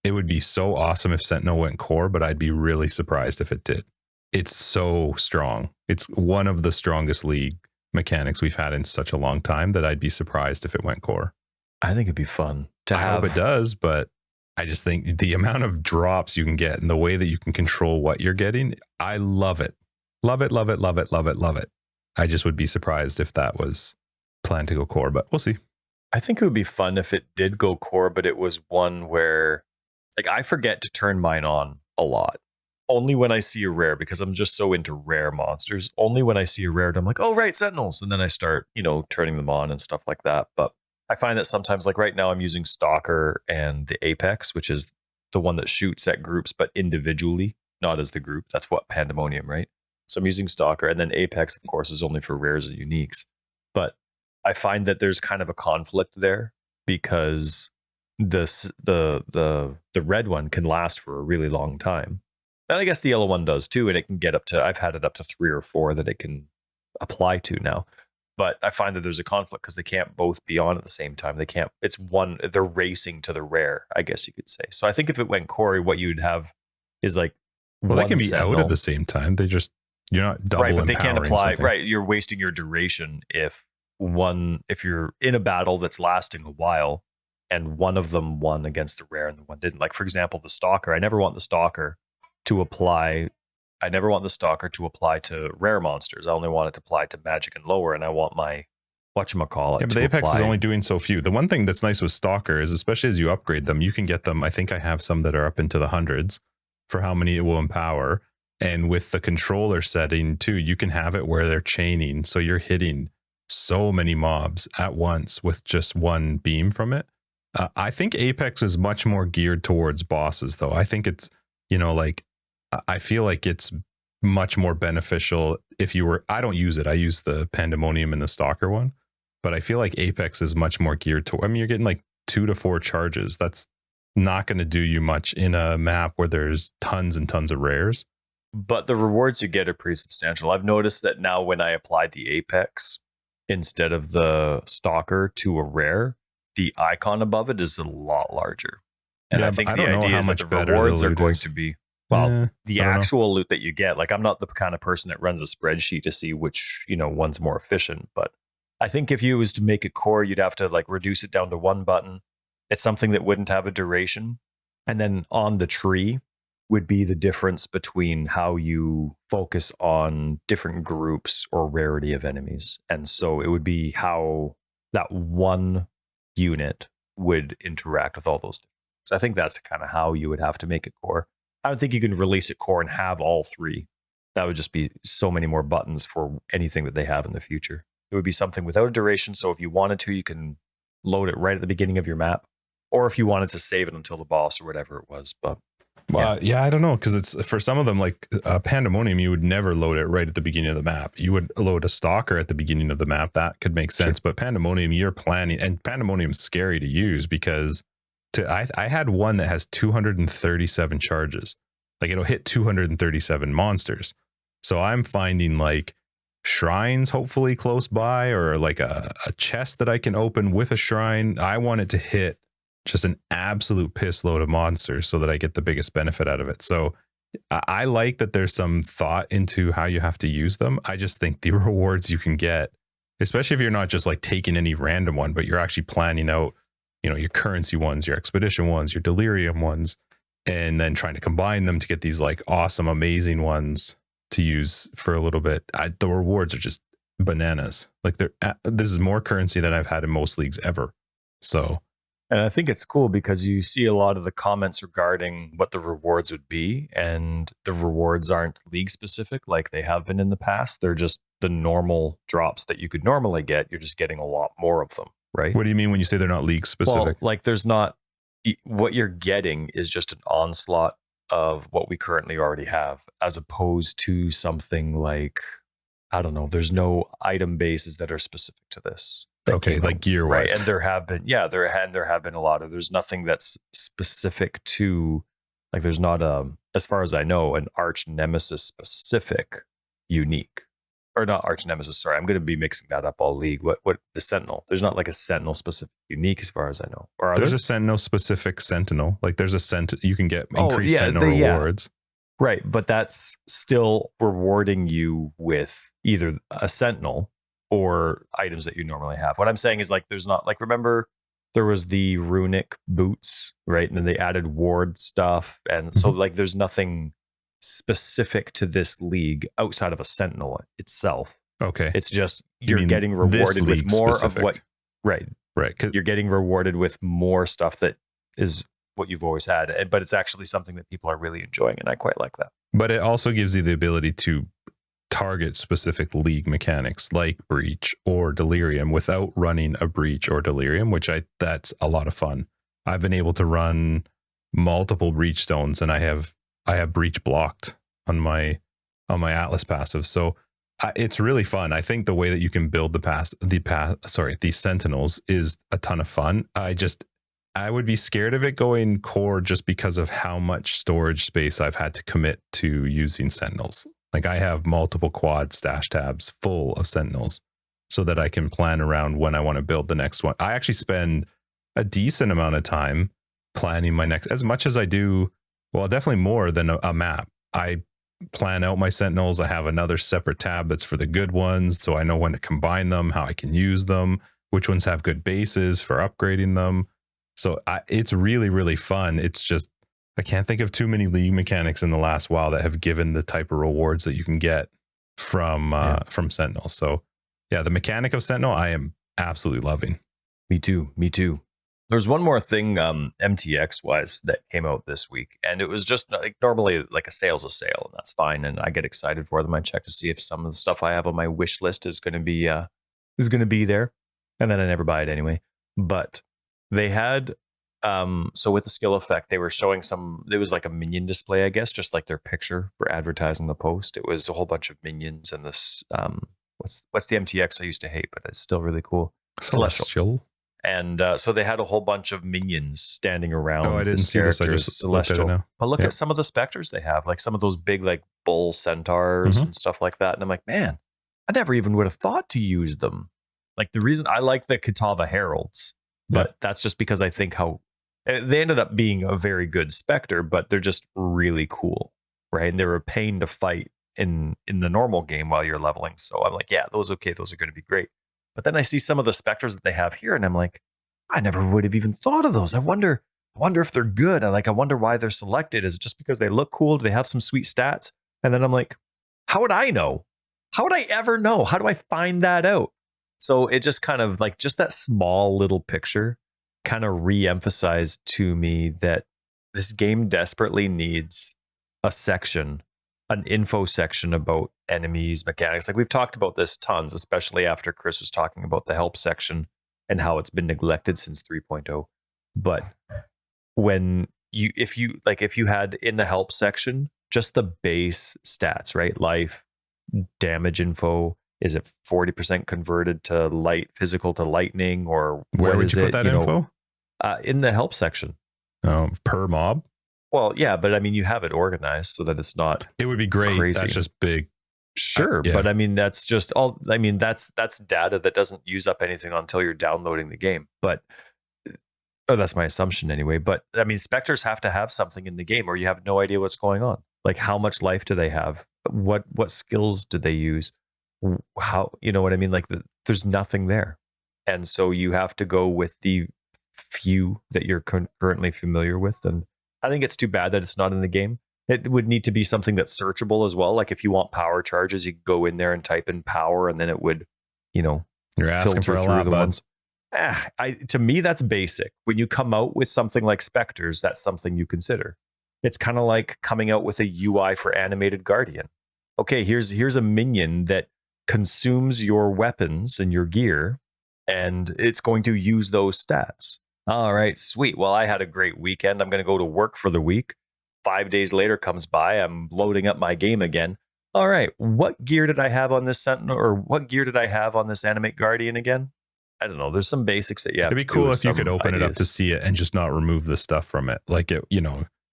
A: It would be so awesome if Sentinel went core, but I'd be really surprised if it did. It's so strong. It's one of the strongest league mechanics we've had in such a long time that I'd be surprised if it went core.
B: I think it'd be fun to have.
A: I hope it does, but I just think the amount of drops you can get and the way that you can control what you're getting, I love it. Love it, love it, love it, love it, love it. I just would be surprised if that was planned to go core, but we'll see.
B: I think it would be fun if it did go core, but it was one where, like, I forget to turn mine on a lot. Only when I see a rare, because I'm just so into rare monsters. Only when I see a rare, I'm like, oh, right, sentinels. And then I start, turning them on and stuff like that. But I find that sometimes, like right now, I'm using Stalker and the Apex, which is the one that shoots at groups, but individually, not as the group. That's what Pandemonium, right? So I'm using Stalker, and then Apex, of course, is only for rares and uniques. But I find that there's kind of a conflict there because the red one can last for a really long time. And I guess the yellow one does too, and it can get up to, I've had it up to 3 or 4 that it can apply to now. But I find that there's a conflict because they can't both be on at the same time. They can't, it's one, they're racing to the rare, I guess you could say. So I think if it went Corey, what you'd have is like,
A: well, they can be out at the same time. You're not double
B: right, but they can't apply,
A: something.
B: right? You're wasting your duration if you're in a battle that's lasting a while and one of them won against the rare and the one didn't. Like, for example, the Stalker, I never want the Stalker to apply to rare monsters. I only want it to apply to magic and lower, and I want my whatchamacallit.
A: Yeah, but the Apex is only doing so few. The one thing that's nice with Stalker is, especially as you upgrade them, you can get them. I think I have some that are up into the hundreds for how many it will empower. And with the controller setting too, you can have it where they're chaining. So you're hitting so many mobs at once with just one beam from it. I think Apex is much more geared towards bosses, though. I think it's, I feel like it's much more beneficial if you were, I don't use it. I use the Pandemonium and the Stalker one, but I feel like Apex is much more geared to, you're getting like 2 to 4 charges. That's not going to do you much in a map where there's tons and tons of rares.
B: But the rewards you get are pretty substantial. I've noticed that now when I applied the Apex instead of the Stalker to a rare, the icon above it is a lot larger. And I think the idea is that the rewards are going to be, the actual loot that you get. Like, I'm not the kind of person that runs a spreadsheet to see which, one's more efficient. But I think if you was to make it core, you'd have to like reduce it down to 1 button. It's something that wouldn't have a duration. And then on the tree would be the difference between how you focus on different groups or rarity of enemies. And so it would be how that one unit would interact with all those. So I think that's kind of how you would have to make it core. I don't think you can release it core and have all 3. That would just be so many more buttons for anything that they have in the future. It would be something without a duration. So if you wanted to, you can load it right at the beginning of your map. Or if you wanted to save it until the boss or whatever it was. But
A: I don't know, because it's for some of them, like Pandemonium, you would never load it right at the beginning of the map. You would load a Stalker at the beginning of the map. That could make sense. Sure. But Pandemonium, you're planning, and Pandemonium's scary to use because I had one that has 237 charges. Like, it'll hit 237 monsters. So I'm finding like shrines hopefully close by, or like a chest that I can open with a shrine. I want it to hit just an absolute piss load of monsters so that I get the biggest benefit out of it. So I like that there's some thought into how you have to use them. I just think the rewards you can get, especially if you're not just like taking any random one, but you're actually planning out, your currency ones, your expedition ones, your delirium ones, and then trying to combine them to get these like awesome, amazing ones to use for a little bit. The rewards are just bananas. Like this is more currency than I've had in most leagues ever. So,
B: and I think it's cool because you see a lot of the comments regarding what the rewards would be, and the rewards aren't league specific like they have been in the past. They're just the normal drops that you could normally get. You're just getting a lot more of them, right?
A: What do you mean when you say they're not league specific?
B: Well, like there's not, what you're getting is just an onslaught of what we currently already have, as opposed to something like, I don't know, there's no item bases that are specific to this.
A: Okay, like gear wise.
B: Right. And there have been, there have been a lot of, there's nothing that's specific to, like there's not as far as I know, an arch nemesis specific unique. Or not arch nemesis, sorry. I'm going to be mixing that up all league. What the Sentinel? There's not like a Sentinel specific unique as far as I know. Or
A: there's a Sentinel specific Sentinel. Like there's a you can get increased Sentinel rewards.
B: Right, but that's still rewarding you with either a Sentinel or items that you normally have. What I'm saying is like there's not, like, remember there was the runic boots, right? And then they added ward stuff. And so like there's nothing specific to this league outside of a Sentinel itself.
A: Okay.
B: It's just you're getting rewarded with more specific of what, right. You're getting rewarded with more stuff that is what you've always had, but it's actually something that people are really enjoying, and I quite like that.
A: But it also gives you the ability to target specific league mechanics like breach or delirium without running a breach or delirium, which that's a lot of fun. I've been able to run multiple breach stones, and I have breach blocked on my Atlas passive. So it's really fun. I think the way that you can build the Sentinels is a ton of fun. I would be scared of it going core just because of how much storage space I've had to commit to using Sentinels. Like I have multiple quad stash tabs full of Sentinels so that I can plan around when I want to build the next one. I actually spend a decent amount of time planning my next, as much as I do, well, definitely more than a map. I plan out my Sentinels. I have another separate tab that's for the good ones, so I know when to combine them, how I can use them, which ones have good bases for upgrading them. So it's really, really fun. It's just, I can't think of too many league mechanics in the last while that have given the type of rewards that you can get from Sentinel. So yeah, the mechanic of Sentinel, I am absolutely loving.
B: Me too. There's one more thing MTX wise that came out this week, and it was just like, normally like a sale's a sale, and that's fine, and I get excited for them. I check to see if some of the stuff I have on my wish list is going to be there, and then I never buy it anyway. But they had so with the skill effect, they were showing it was like a minion display, I guess, just like their picture for advertising the post. It was a whole bunch of minions, and this what's the MTX I used to hate, but it's still really cool.
A: Celestial.
B: And so they had a whole bunch of minions standing around.
A: Oh, I didn't see this. I just
B: Celestial. Now. But look at some of the specters they have, like some of those big like bull centaurs and stuff like that. And I'm like, man, I never even would have thought to use them. Like the reason I like the Kitava Heralds, but that's just because I think how they ended up being a very good specter, but they're just really cool, right? And they're a pain to fight in the normal game while you're leveling. So I'm like, yeah, those are going to be great. But then I see some of the specters that they have here, and I'm like, I never would have even thought of those. I wonder if they're good. I wonder why they're selected. Is it just because they look cool? Do they have some sweet stats? And then I'm like, how would I know? How would I ever know? How do I find that out? So it just kind of like just that small little picture kind of re-emphasized to me that this game desperately needs a section, an info section about enemies, mechanics. Like we've talked about this tons, especially after Chris was talking about the help section and how it's been neglected since 3.0. But if you had in the help section just the base stats, right? Life, damage info, is it 40% converted to physical to lightning, or
A: where would you put that info?
B: In the help section.
A: Per mob?
B: Well, yeah, but I mean, you have it organized so that it's not.
A: It would be great.
B: Crazy.
A: That's just big.
B: Sure, but I mean, that's just all. I mean, that's data that doesn't use up anything until you're downloading the game. But that's my assumption anyway. But I mean, specters have to have something in the game, or you have no idea what's going on. Like, how much life do they have? What skills do they use? How, you know what I mean? Like, there's nothing there, and so you have to go with the few that you're currently familiar with. And I think it's too bad that it's not in the game. It would need to be something that's searchable as well. Like if you want power charges, you go in there and type in power, and then it would,
A: You're asking for a lot, bud.
B: To me, that's basic. When you come out with something like Spectres, that's something you consider. It's kind of like coming out with a UI for animated Guardian. Okay, here's a minion that consumes your weapons and your gear, and it's going to use those stats. All right, sweet. Well, I had a great weekend. I'm going to go to work for the week. 5 days later comes by. I'm loading up my game again. All right, what gear did I have on this Sentinel, or what gear did I have on this Animate Guardian again? I don't know. There's some basics that you have.
A: It'd be cool if you could open it up to see it and just not remove the stuff from it. Like it,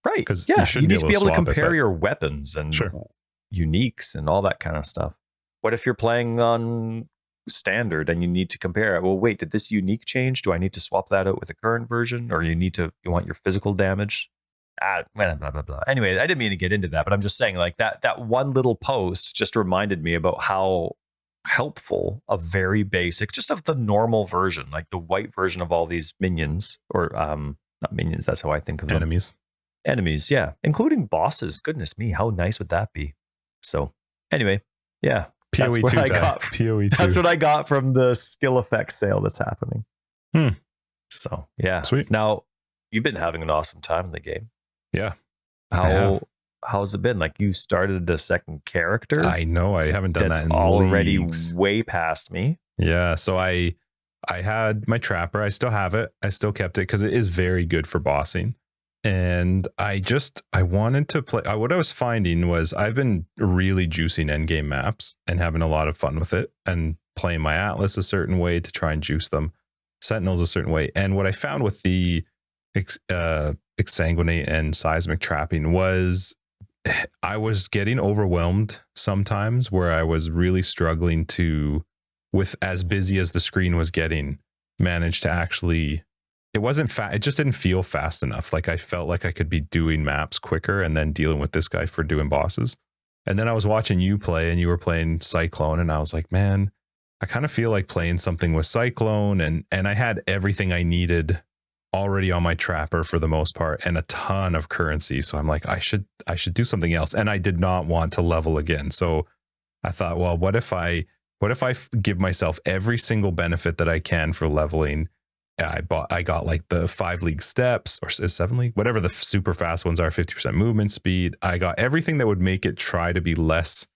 B: right.
A: Because
B: you need to be able to compare your weapons and uniques and all that kind of stuff. What if you're playing on standard and you need to compare it? Well, wait, did this unique change? Do I need to swap that out with the current version? Or you want your physical damage? Blah, blah, blah, blah. Anyway, I didn't mean to get into that, but I'm just saying like that one little post just reminded me about how helpful a very basic, just of the normal version, like the white version of all these minions, or not minions, that's how I think of them. Enemies, yeah. Including bosses. Goodness me, how nice would that be? So anyway, yeah.
A: PoE 2 PoE 2.
B: That's what I got from the skill effects sale that's happening. So yeah.
A: Sweet.
B: Now, you've been having an awesome time in the game.
A: Yeah.
B: How's it been? Like, you started a second character.
A: I know. I haven't done that in
B: already
A: leagues.
B: Way past me.
A: Yeah. So I had my trapper. I still have it. I still kept it because it is very good for bossing. And I wanted to play. What I was finding was I've been really juicing endgame maps and having a lot of fun with it and playing my Atlas a certain way to try and juice them. Sentinels a certain way. And what I found with the exsanguinate and seismic trapping was I was getting overwhelmed sometimes, where I was really struggling to, with as busy as the screen was getting, manage to actually, it wasn't it just didn't feel fast enough. Like I felt like I could be doing maps quicker and then dealing with this guy for doing bosses. And then I was watching you play and you were playing Cyclone, and I was like, man, I kind of feel like playing something with Cyclone, and I had everything I needed already on my trapper for the most part, and a ton of currency. So I'm like, I should do something else. And I did not want to level again. So I thought, well, what if I give myself every single benefit that I can for leveling? I got like the 5 league steps, or 7 league, whatever the super fast ones are, 50% movement speed. I got everything that would make it try to be less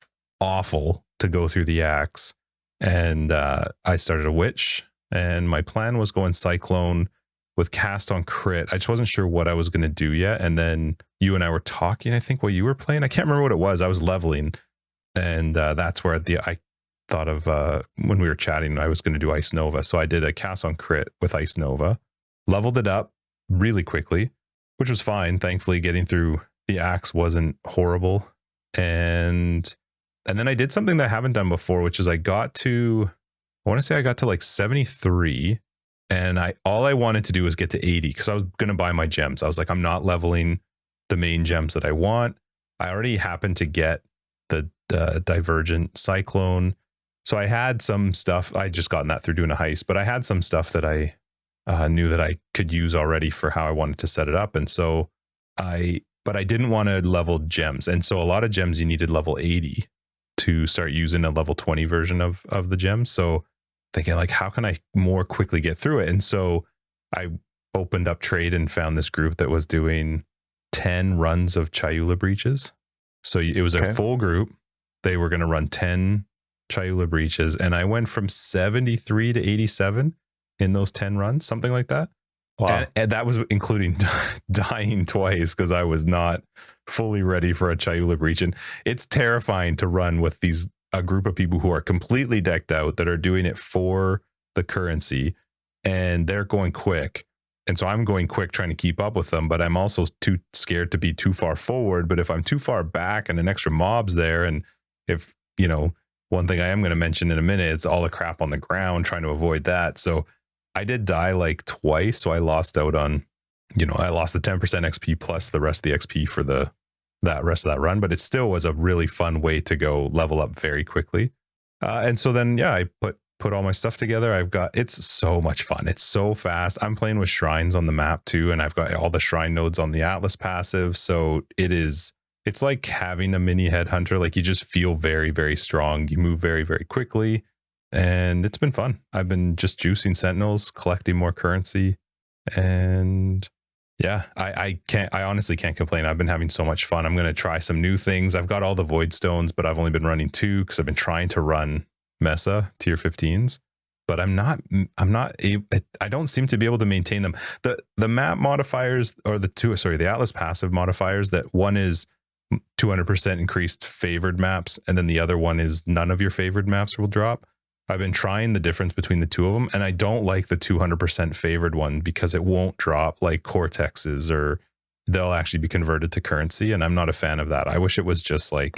A: awful to go through the axe. And I started a witch, and my plan was going Cyclone with cast on crit. I just wasn't sure what I was going to do yet. And then you and I were talking, I think, while you were playing. I can't remember what it was. I was leveling, and that's where I thought of when we were chatting, I was going to do Ice Nova. So I did a cast on crit with Ice Nova, leveled it up really quickly, which was fine. Thankfully, getting through the axe wasn't horrible. And then I did something that I haven't done before, which is I got to like 73. And all I wanted to do was get to 80 because I was going to buy my gems. I was like, I'm not leveling the main gems that I want. I already happened to get the Divergent Cyclone. So I had some stuff. I just gotten that through doing a heist, but I had some stuff that I knew that I could use already for how I wanted to set it up. And so but I didn't want to level gems. And so a lot of gems you needed level 80 to start using a level 20 version of the gems. So thinking like, how can I more quickly get through it? And so I opened up trade and found this group that was doing 10 runs of Chayula breaches. So it was a full group. They were going to run 10 Chayula breaches, and I went from 73 to 87 in those 10 runs, something like that. Wow. And that was including dying twice because I was not fully ready for a Chayula breach. And it's terrifying to run with a group of people who are completely decked out, that are doing it for the currency, and they're going quick. And so I'm going quick trying to keep up with them, but I'm also too scared to be too far forward. But if I'm too far back and an extra mob's there, and if, one thing I am going to mention in a minute is all the crap on the ground, trying to avoid that. So I did die like twice. So I lost out on, I lost the 10% XP plus the rest of the XP for that rest of that run, but it still was a really fun way to go level up very quickly. And so then, I put all my stuff together. It's so much fun. It's so fast. I'm playing with shrines on the map too, and I've got all the shrine nodes on the Atlas passive. So it is It's like having a mini headhunter. Like you just feel very, very strong. You move very, very quickly. And it's been fun. I've been just juicing sentinels, collecting more currency. And yeah, I honestly can't complain. I've been having so much fun. I'm going to try some new things. I've got all the void stones, but I've only been running 2 because I've been trying to run Mesa tier 15s, but I don't seem to be able to maintain them. The map modifiers, or the Atlas passive modifiers, that one is 200% increased favored maps, and then the other one is none of your favored maps will drop. I've been trying the difference between the two of them, and I don't like the 200% favored one because it won't drop like cortexes, or they'll actually be converted to currency, and I'm not a fan of that. I wish it was just like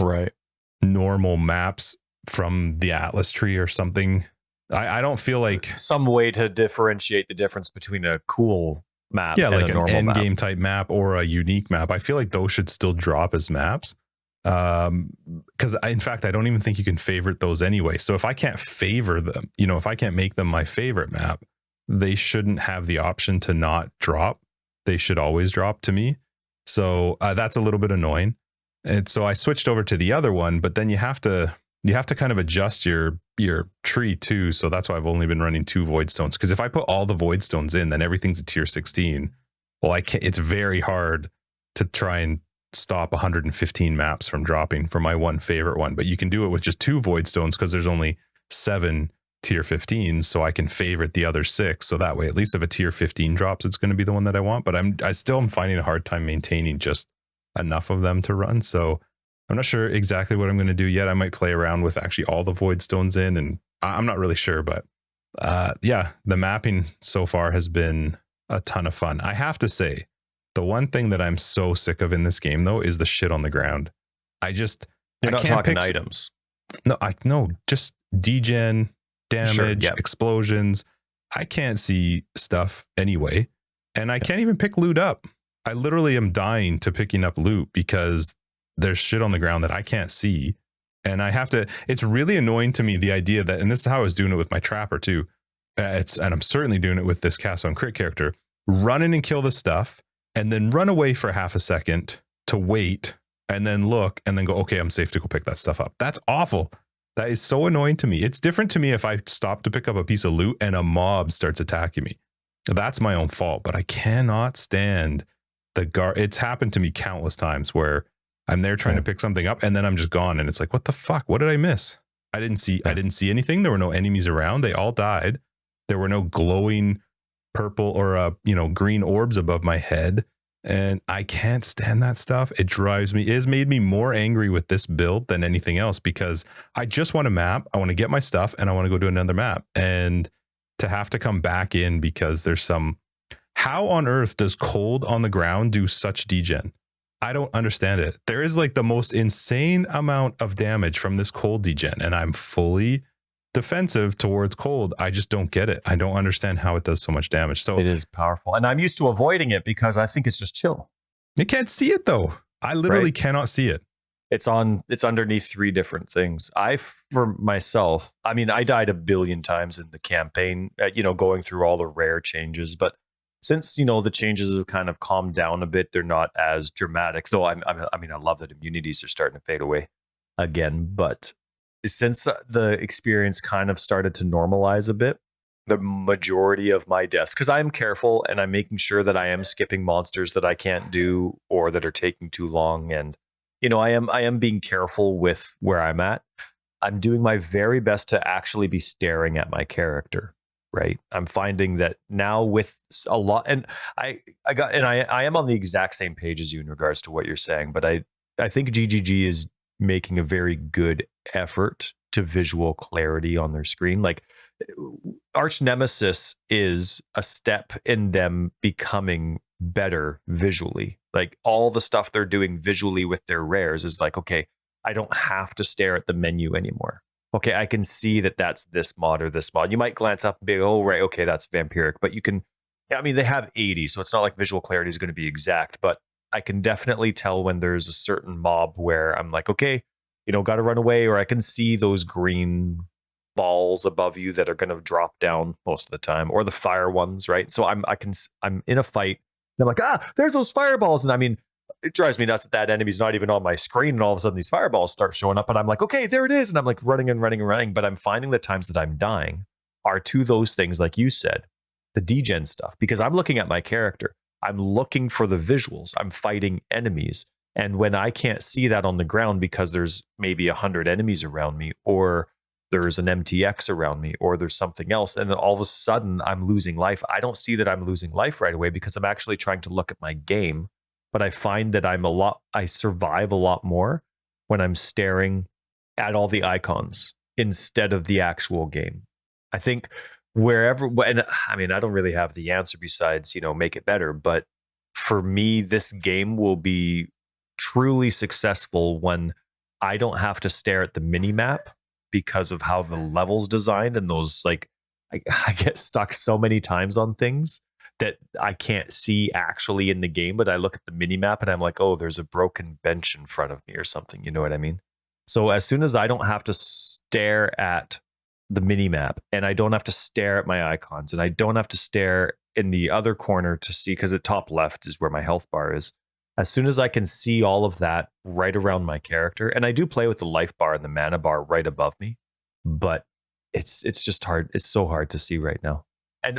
A: normal maps from the Atlas tree or something. I don't feel like
B: some way to differentiate the difference between a cool map,
A: yeah,
B: and
A: like
B: a
A: an end
B: map.
A: game type map or a unique map. I feel like those should still drop as maps, because in fact I don't even think you can favorite those anyway. So if I can't favor them, if I can't make them my favorite map, they shouldn't have the option to not drop. They should always drop to me. So that's a little bit annoying, and so I switched over to the other one. But then you have to kind of adjust your tree too. So that's why I've only been running 2 void stones, because if I put all the void stones in, then everything's a tier 16. Well, I can't. It's very hard to try and stop 115 maps from dropping for my one favorite one. But you can do it with just 2 void stones, because there's only 7 tier 15s, so I can favorite the other 6. So that way, at least if a tier 15 drops, it's going to be the one that I want. But I still am finding a hard time maintaining just enough of them to run. So I'm not sure exactly what I'm going to do yet. I might play around with actually all the void stones in, and I'm not really sure. But yeah, the mapping so far has been a ton of fun. I have to say, the one thing that I'm so sick of in this game, though, is the shit on the ground.
B: You're not talking items.
A: No, just degen, damage,
B: Sure, yep.
A: explosions. I can't see stuff anyway, and I can't even pick loot up. I literally am dying to picking up loot because there's shit on the ground that I can't see, and I have to. It's really annoying to me, the idea that, and this is how I was doing it with my trapper too. And I'm certainly doing it with this cast on crit character. Run in and kill the stuff, and then run away for half a second to wait, and then look, and then go, okay, I'm safe to go pick that stuff up. That's awful. That is so annoying to me. It's different to me if I stop to pick up a piece of loot and a mob starts attacking me. That's my own fault, but I cannot stand the guard. It's happened to me countless times where I'm there trying to pick something up, and then I'm just gone, and it's like, what the fuck? What did I miss? I didn't see anything. There were no enemies around. They all died. There were no glowing purple or green orbs above my head, and I can't stand that stuff. It drives me. It has made me more angry with this build than anything else, because I just want a map. I want to get my stuff, and I want to go do another map, and to have to come back in because there's some. How on earth does cold on the ground do such degen? I don't understand it. There is like the most insane amount of damage from this cold degen, and I'm fully defensive towards cold. I just don't get it. I don't understand how it does so much damage. So
B: it is powerful, and I'm used to avoiding it because I think it's just chill.
A: You can't see it though. I literally cannot see it.
B: It's underneath 3 different things. For myself, I mean, I died 1 billion times in the campaign, going through all the rare changes, but since the changes have kind of calmed down a bit, they're not as dramatic. Though I love that immunities are starting to fade away again. But since the experience kind of started to normalize a bit, the majority of my deaths, because I'm careful and I'm making sure that I am skipping monsters that I can't do or that are taking too long, and I am being careful with where I'm at. I'm doing my very best to actually be staring at my character. Right. I'm finding that now with a lot, and I am on the exact same page as you in regards to what you're saying, but I think GGG is making a very good effort to visual clarity on their screen. Like Arch Nemesis is a step in them becoming better visually. Like all the stuff they're doing visually with their rares is like, okay, I don't have to stare at the menu anymore. Okay, I can see that that's this mod or this mod. You might glance up and be, oh, right, okay, that's vampiric. But you can, they have 80, so it's not like visual clarity is going to be exact. But I can definitely tell when there's a certain mob where I'm like, okay, got to run away, or I can see those green balls above you that are going to drop down most of the time, or the fire ones, right? So I'm in a fight, and I'm like, there's those fireballs. And I mean, it drives me nuts that enemy's not even on my screen, and all of a sudden these fireballs start showing up, and I'm like, okay, there it is, and I'm like running and running and running. But I'm finding the times that I'm dying are to those things, like you said, the degen stuff, because I'm looking at my character. I'm looking for the visuals. I'm fighting enemies. And when I can't see that on the ground because there's maybe 100 enemies around me, or there's an MTX around me, or there's something else, and then all of a sudden I'm losing life, I don't see that I'm losing life right away because I'm actually trying to look at my game. But I find that I survive a lot more when I'm staring at all the icons instead of the actual game. I think and I mean, I don't really have the answer besides, make it better. But for me, this game will be truly successful when I don't have to stare at the mini map because of how the level's designed, and those, like, I get stuck so many times on things that I can't see actually in the game, but I look at the mini map and I'm like, oh, there's a broken bench in front of me or something. You know what I mean? So as soon as I don't have to stare at the mini map, and I don't have to stare at my icons, and I don't have to stare in the other corner to see, because the top left is where my health bar is. As soon as I can see all of that right around my character, and I do play with the life bar and the mana bar right above me, but it's just hard. It's so hard to see right now.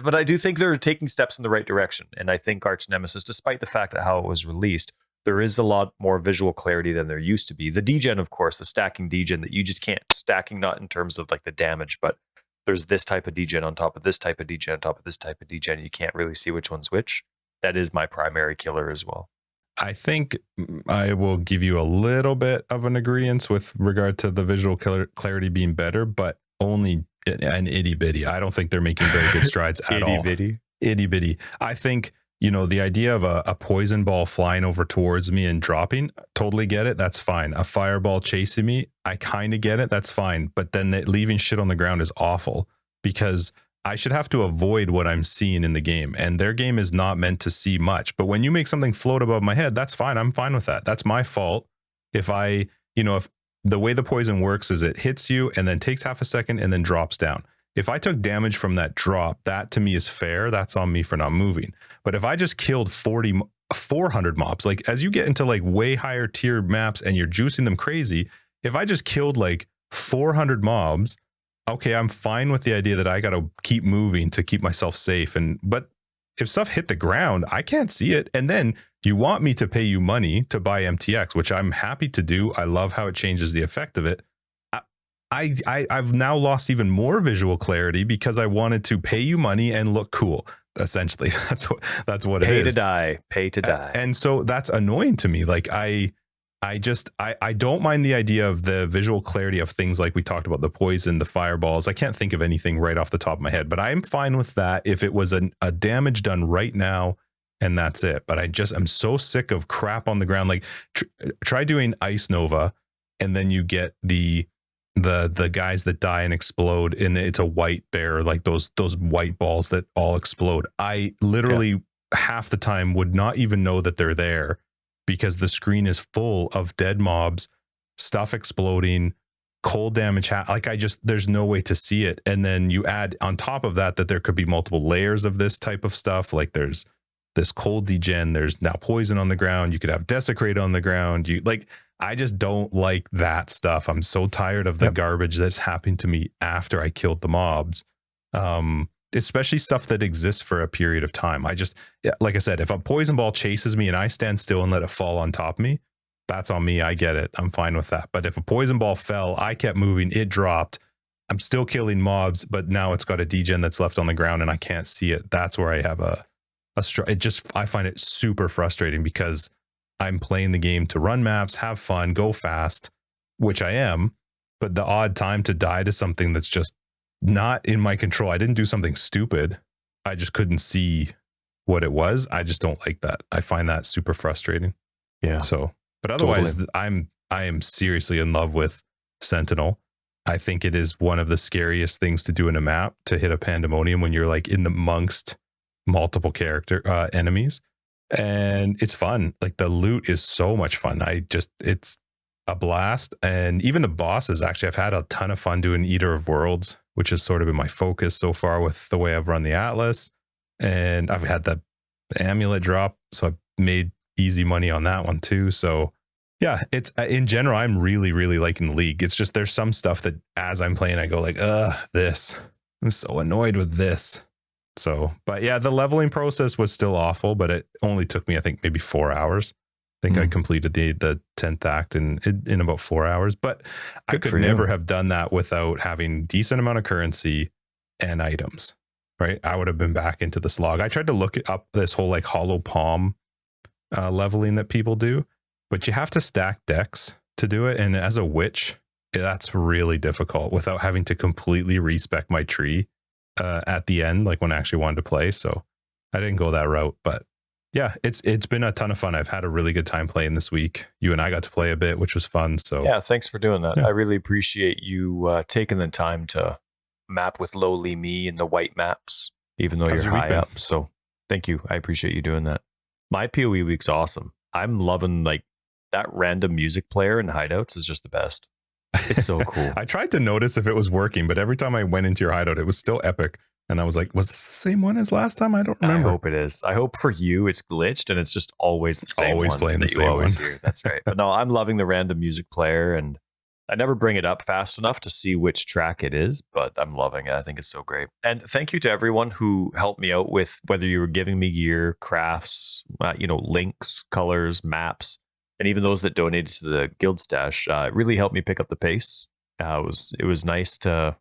B: But I do think they're taking steps in the right direction. And I think Arch Nemesis, despite the fact that how it was released, there is a lot more visual clarity than there used to be. The degen, of course, the stacking degen that you just can't, stacking not in terms of like the damage, but there's this type of degen on top of this type of degen on top of this type of degen. You can't really see which one's which. That is my primary killer as well.
A: I think I will give you a little bit of an agreement with regard to the visual clarity being better, but only an itty bitty. I don't think they're making very good strides at all. Itty bitty. I think, the idea of a poison ball flying over towards me and dropping, totally get it. That's fine. A fireball chasing me, I kind of get it. That's fine. But then leaving shit on the ground is awful, because I should have to avoid what I'm seeing in the game, and their game is not meant to see much. But when you make something float above my head, that's fine. I'm fine with that. That's my fault. If if the way the poison works is it hits you and then takes half a second and then drops down. If I took damage from that drop, that to me is fair. That's on me for not moving. But if I just killed 400 mobs, like as you get into like way higher tier maps and you're juicing them crazy, if I just killed like 400 mobs, okay, I'm fine with the idea that I got to keep moving to keep myself safe. But if stuff hit the ground, I can't see it. And then you want me to pay you money to buy MTX, which I'm happy to do. I love how it changes the effect of it. I've now lost even more visual clarity because I wanted to pay you money and look cool. Essentially, that's what it is.
B: Pay to die.
A: And so that's annoying to me. Like I don't mind the idea of the visual clarity of things like we talked about, the poison, the fireballs. I can't think of anything right off the top of my head, but I'm fine with that if it was a damage done right now and that's it. But I'm so sick of crap on the ground. Like try doing Ice Nova, and then you get the guys that die and explode, and it's a white bear, like those white balls that all explode. I literally half the time would not even know that they're there, because the screen is full of dead mobs, stuff exploding, cold damage. There's no way to see it. And then you add on top of that there could be multiple layers of this type of stuff. Like there's this cold degen, there's now poison on the ground. You could have desecrate on the ground. I just don't like that stuff. I'm so tired of the garbage that's happened to me after I killed the mobs. Especially stuff that exists for a period of time. Like I said, if a poison ball chases me and I stand still and let it fall on top of me, that's on me. I get it. I'm fine with that. But if a poison ball fell, I kept moving, it dropped, I'm still killing mobs, but now it's got a degen that's left on the ground and I can't see it. That's where I have I find it super frustrating, because I'm playing the game to run maps, have fun, go fast, which I am, but the odd time to die to something that's just not in my control. I didn't do something stupid. I just couldn't see what it was. I just don't like that. I find that super frustrating.
B: Yeah.
A: So, but otherwise,
B: totally.
A: I am seriously in love with Sentinel. I think it is one of the scariest things to do in a map, to hit a pandemonium when you're like in amongst multiple enemies. And it's fun. Like the loot is so much fun. It's a blast. And even the bosses, actually, I've had a ton of fun doing Eater of Worlds, which has sort of been my focus so far with the way I've run the Atlas. And I've had the amulet drop, so I've made easy money on that one too. So yeah, it's in general, I'm really, really liking the league. It's just there's some stuff that as I'm playing, I go like, this. I'm so annoyed with this. So, but yeah, the leveling process was still awful, but it only took me, I think, maybe 4 hours. I think I completed the 10th act in about 4 hours, but I could never have done that without having decent amount of currency and items, right? I would have been back into the slog. I tried to look up this whole like hollow palm leveling that people do, but you have to stack decks to do it. And as a witch, that's really difficult without having to completely respec my tree at the end, like when I actually wanted to play. So I didn't go that route, but yeah, it's been a ton of fun. I've had a really good time playing this week. You and I got to play a bit, which was fun. So
B: yeah, thanks for doing that. Yeah. I really appreciate you taking the time to map with lowly me in the white maps, even though you're high up. So thank you. I appreciate you doing that. My PoE week's awesome. I'm loving like that random music player in hideouts is just the best. It's so cool.
A: I tried to notice if it was working, but every time I went into your hideout, it was still epic. And I was like, was this the same one as last time? I don't remember.
B: I hope it is. I hope for you it's glitched and it's just always the same
A: always
B: one
A: playing
B: that
A: the
B: you
A: same
B: always
A: one.
B: hear. That's right. But no, I'm loving the random music player and I never bring it up fast enough to see which track it is, but I'm loving it. I think it's so great. And thank you to everyone who helped me out with whether you were giving me gear, crafts, links, colors, maps, and even those that donated to the guild stash. It really helped me pick up the pace. It was nice to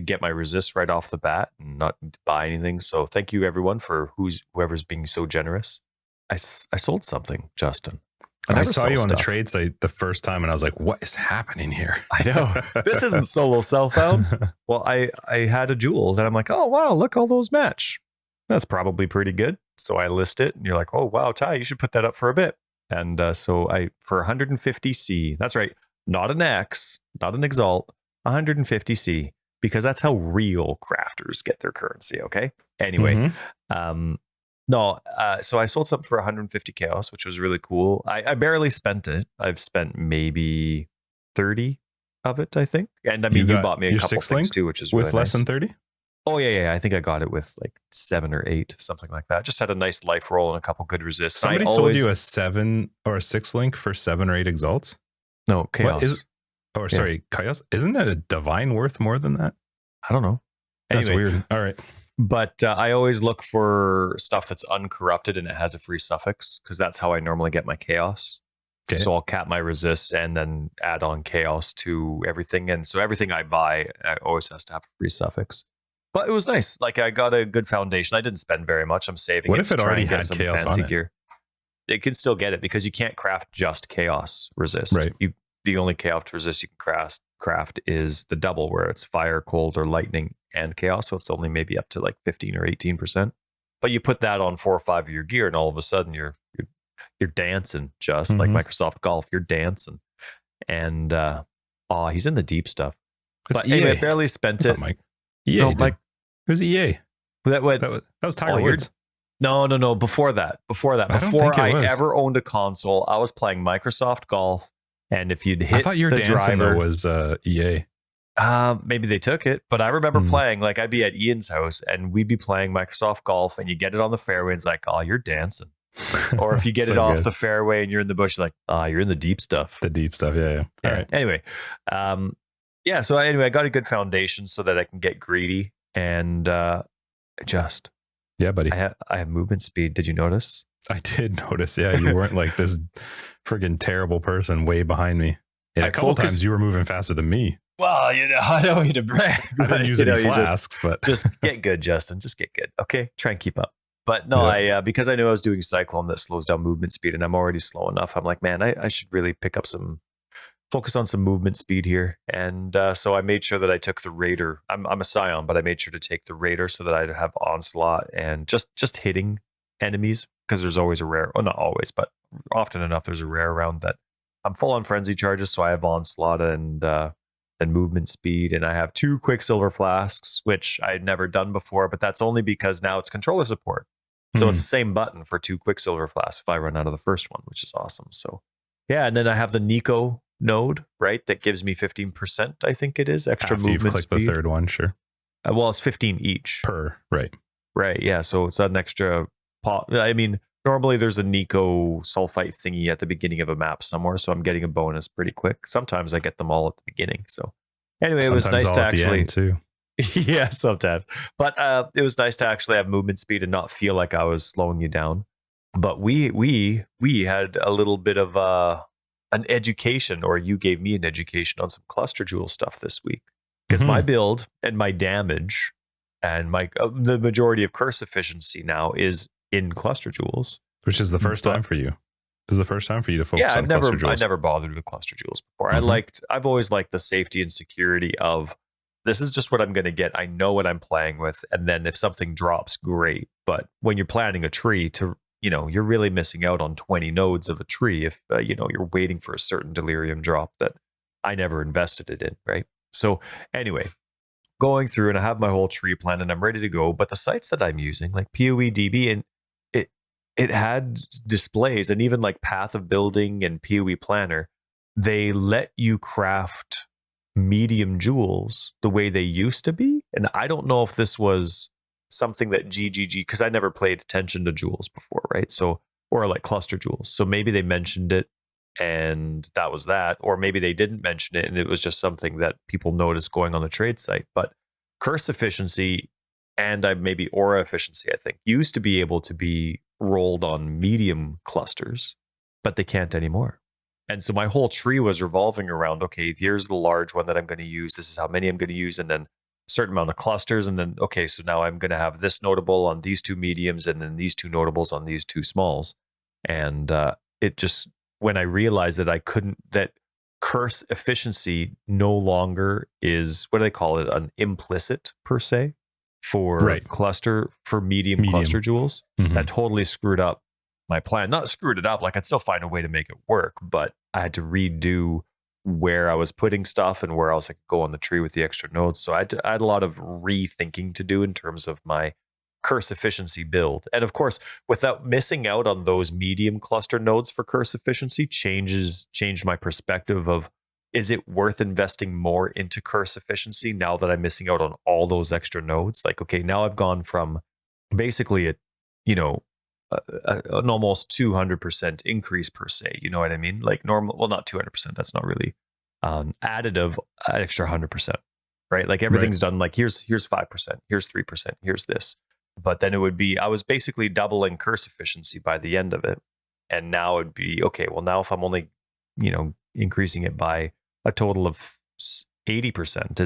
B: get my resist right off the bat and not buy anything. So thank you everyone for whoever's being so generous. I sold something, Justin.
A: I saw you on the trade site the first time and I was like, what is happening here?
B: I know. This isn't solo self-found. Well, I had a jewel and I'm like, oh, wow, look, all those match. That's probably pretty good. So I list it and you're like, oh, wow, Ty, you should put that up for a bit. And so for 150 C, that's right. Not an X, not an Exalt, 150 C, because that's how real crafters get their currency. Okay. Anyway, so I sold something for 150 chaos, which was really cool. I barely spent it. I've spent maybe 30 of it, I think. And I mean, you bought me a couple things too, which is really
A: with less than 30.
B: Oh yeah. I think I got it with like 7 or 8, something like that. Just had a nice life roll and a couple good resists.
A: Somebody sold you a 7 or a 6 link for 7 or 8 exalts.
B: No, chaos.
A: Sorry, chaos. Isn't it a divine worth more than that?
B: I don't know.
A: That's weird. All right.
B: But I always look for stuff that's uncorrupted and it has a free suffix because that's how I normally get my chaos. Okay. So I'll cap my resists and then add on chaos to everything. And so everything I buy always has to have a free suffix. But it was nice. Like I got a good foundation. I didn't spend very much. I'm saving.
A: What if it already had chaos on it?
B: Gear. It can still get it because you can't craft just chaos resist.
A: Right.
B: The only chaos resist you can craft is the double where it's fire, cold, or lightning and chaos. So it's only maybe up to like 15 or 18%. But you put that on 4 or 5 of your gear and all of a sudden you're dancing just like Microsoft Golf. You're dancing. And he's in the deep stuff. But anyway, I barely spent it.
A: Mike? EA. No, Mike. Who's EA?
B: That
A: was Tiger Woods.
B: No. Before that. Before I ever owned a console, I was playing Microsoft Golf. And if you'd hit
A: I thought your dancing
B: driver,
A: was EA.
B: Maybe they took it, but I remember playing, like I'd be at Ian's house and we'd be playing Microsoft Golf and you get it on the fairway and it's like, oh, you're dancing. Or if you get it off the fairway and you're in the bush, you're like, oh, you're in the deep stuff.
A: The deep stuff, yeah. All right.
B: Anyway, so I got a good foundation so that I can get greedy and adjust.
A: Yeah, buddy.
B: I have movement speed. Did you notice?
A: I did notice. Yeah, you weren't like this friggin' terrible person way behind me. And a couple times you were moving faster than me.
B: Well, I don't need to brag.
A: I didn't use any flasks, but
B: just get good, Justin. Just get good. Okay, try and keep up. But no, because I knew I was doing Cyclone that slows down movement speed, and I'm already slow enough. I'm like, man, I should really focus on some movement speed here. And so I made sure that I took the Raider. I'm a Scion, but I made sure to take the Raider so that I'd have Onslaught and just hitting enemies because there's always a rare. Well, not always, but often enough there's a rare around that. I'm full on frenzy charges, so I have Onslaught and movement speed, and I have 2 Quicksilver flasks, which I'd never done before, but that's only because now it's controller support. So it's the same button for 2 Quicksilver flasks if I run out of the first one, which is awesome. So yeah, and then I have the Nico node, right? That gives me 15%, I think it is, extra movement speed.
A: Click the third one, sure.
B: Well, it's 15 each.
A: Per, right.
B: Right, yeah, so it's an extra pot. I mean, Normally there's a Nico sulfite thingy at the beginning of a map somewhere, so I'm getting a bonus pretty quick. Sometimes I get them all at the beginning. So anyway, it was
A: Sometimes
B: nice
A: all
B: to
A: at the
B: actually
A: end too.
B: yeah, sometimes. But it was nice to actually have movement speed and not feel like I was slowing you down. But we had a little bit of an education, or you gave me an education on some cluster jewel stuff this week. Because my build and my damage and my the majority of curse efficiency now is in cluster jewels,
A: which is the first time for you. This is the first time for you to focus on cluster jewels.
B: I never bothered with cluster jewels before. I've always liked the safety and security of this is just what I'm going to get. I know what I'm playing with, and then if something drops, great. But when you're planting a tree, you're really missing out on 20 nodes of a tree if you're waiting for a certain delirium drop that I never invested it in, right? So anyway, going through and I have my whole tree plan and I'm ready to go. But the sites that I'm using, like PoE DB, and it had displays, and even like Path of Building and PoE Planner, they let you craft medium jewels the way they used to be. And I don't know if this was something that GGG, because I never paid attention to jewels before, right? So, or like cluster jewels. So maybe they mentioned it and that was that, or maybe they didn't mention it and it was just something that people noticed going on the trade site. But curse efficiency and maybe aura efficiency, I think, used to be able to be rolled on medium clusters, but they can't anymore. And so my whole tree was revolving around, okay, here's the large one that I'm going to use. This is how many I'm going to use. And then a certain amount of clusters. And then, okay, so now I'm going to have this notable on these two mediums and then these two notables on these two smalls. And it just, when I realized that curse efficiency no longer is, what do they call it? An implicit per se for cluster, for medium cluster jewels. That totally screwed up my plan. Not screwed it up, like I'd still find a way to make it work, but I had to redo where I was putting stuff and where else I could go on the tree with the extra nodes. So I had a lot of rethinking to do in terms of my curse efficiency build. And of course, without missing out on those medium cluster nodes for curse efficiency, changed my perspective of, is it worth investing more into curse efficiency now that I'm missing out on all those extra nodes? Like, okay, now I've gone from basically an almost 200% increase per se. You know what I mean? Like normal, well, not 200%. That's not really additive, an extra 100%, right? Like everything's done. Like here's 5%, here's 3%, here's this. But then it would be, I was basically doubling curse efficiency by the end of it. And now it'd be, okay, well, now if I'm only, increasing it by a total of 80%,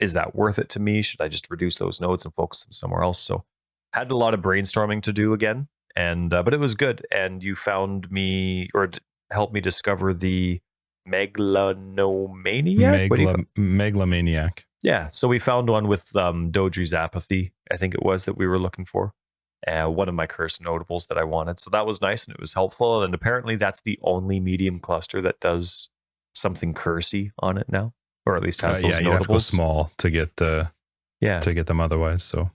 B: is that worth it to me? Should I just reduce those nodes and focus them somewhere else? So had a lot of brainstorming to do again. And but it was good. And you found me, or helped me discover the
A: Megalomaniac.
B: Yeah, so we found one with Dodri's Apathy, I think it was, that we were looking for. One of my curse notables that I wanted. So that was nice and it was helpful. And apparently that's the only medium cluster that does something cursey on it now, or at least has those notables. You have to go
A: small to get to get them otherwise. So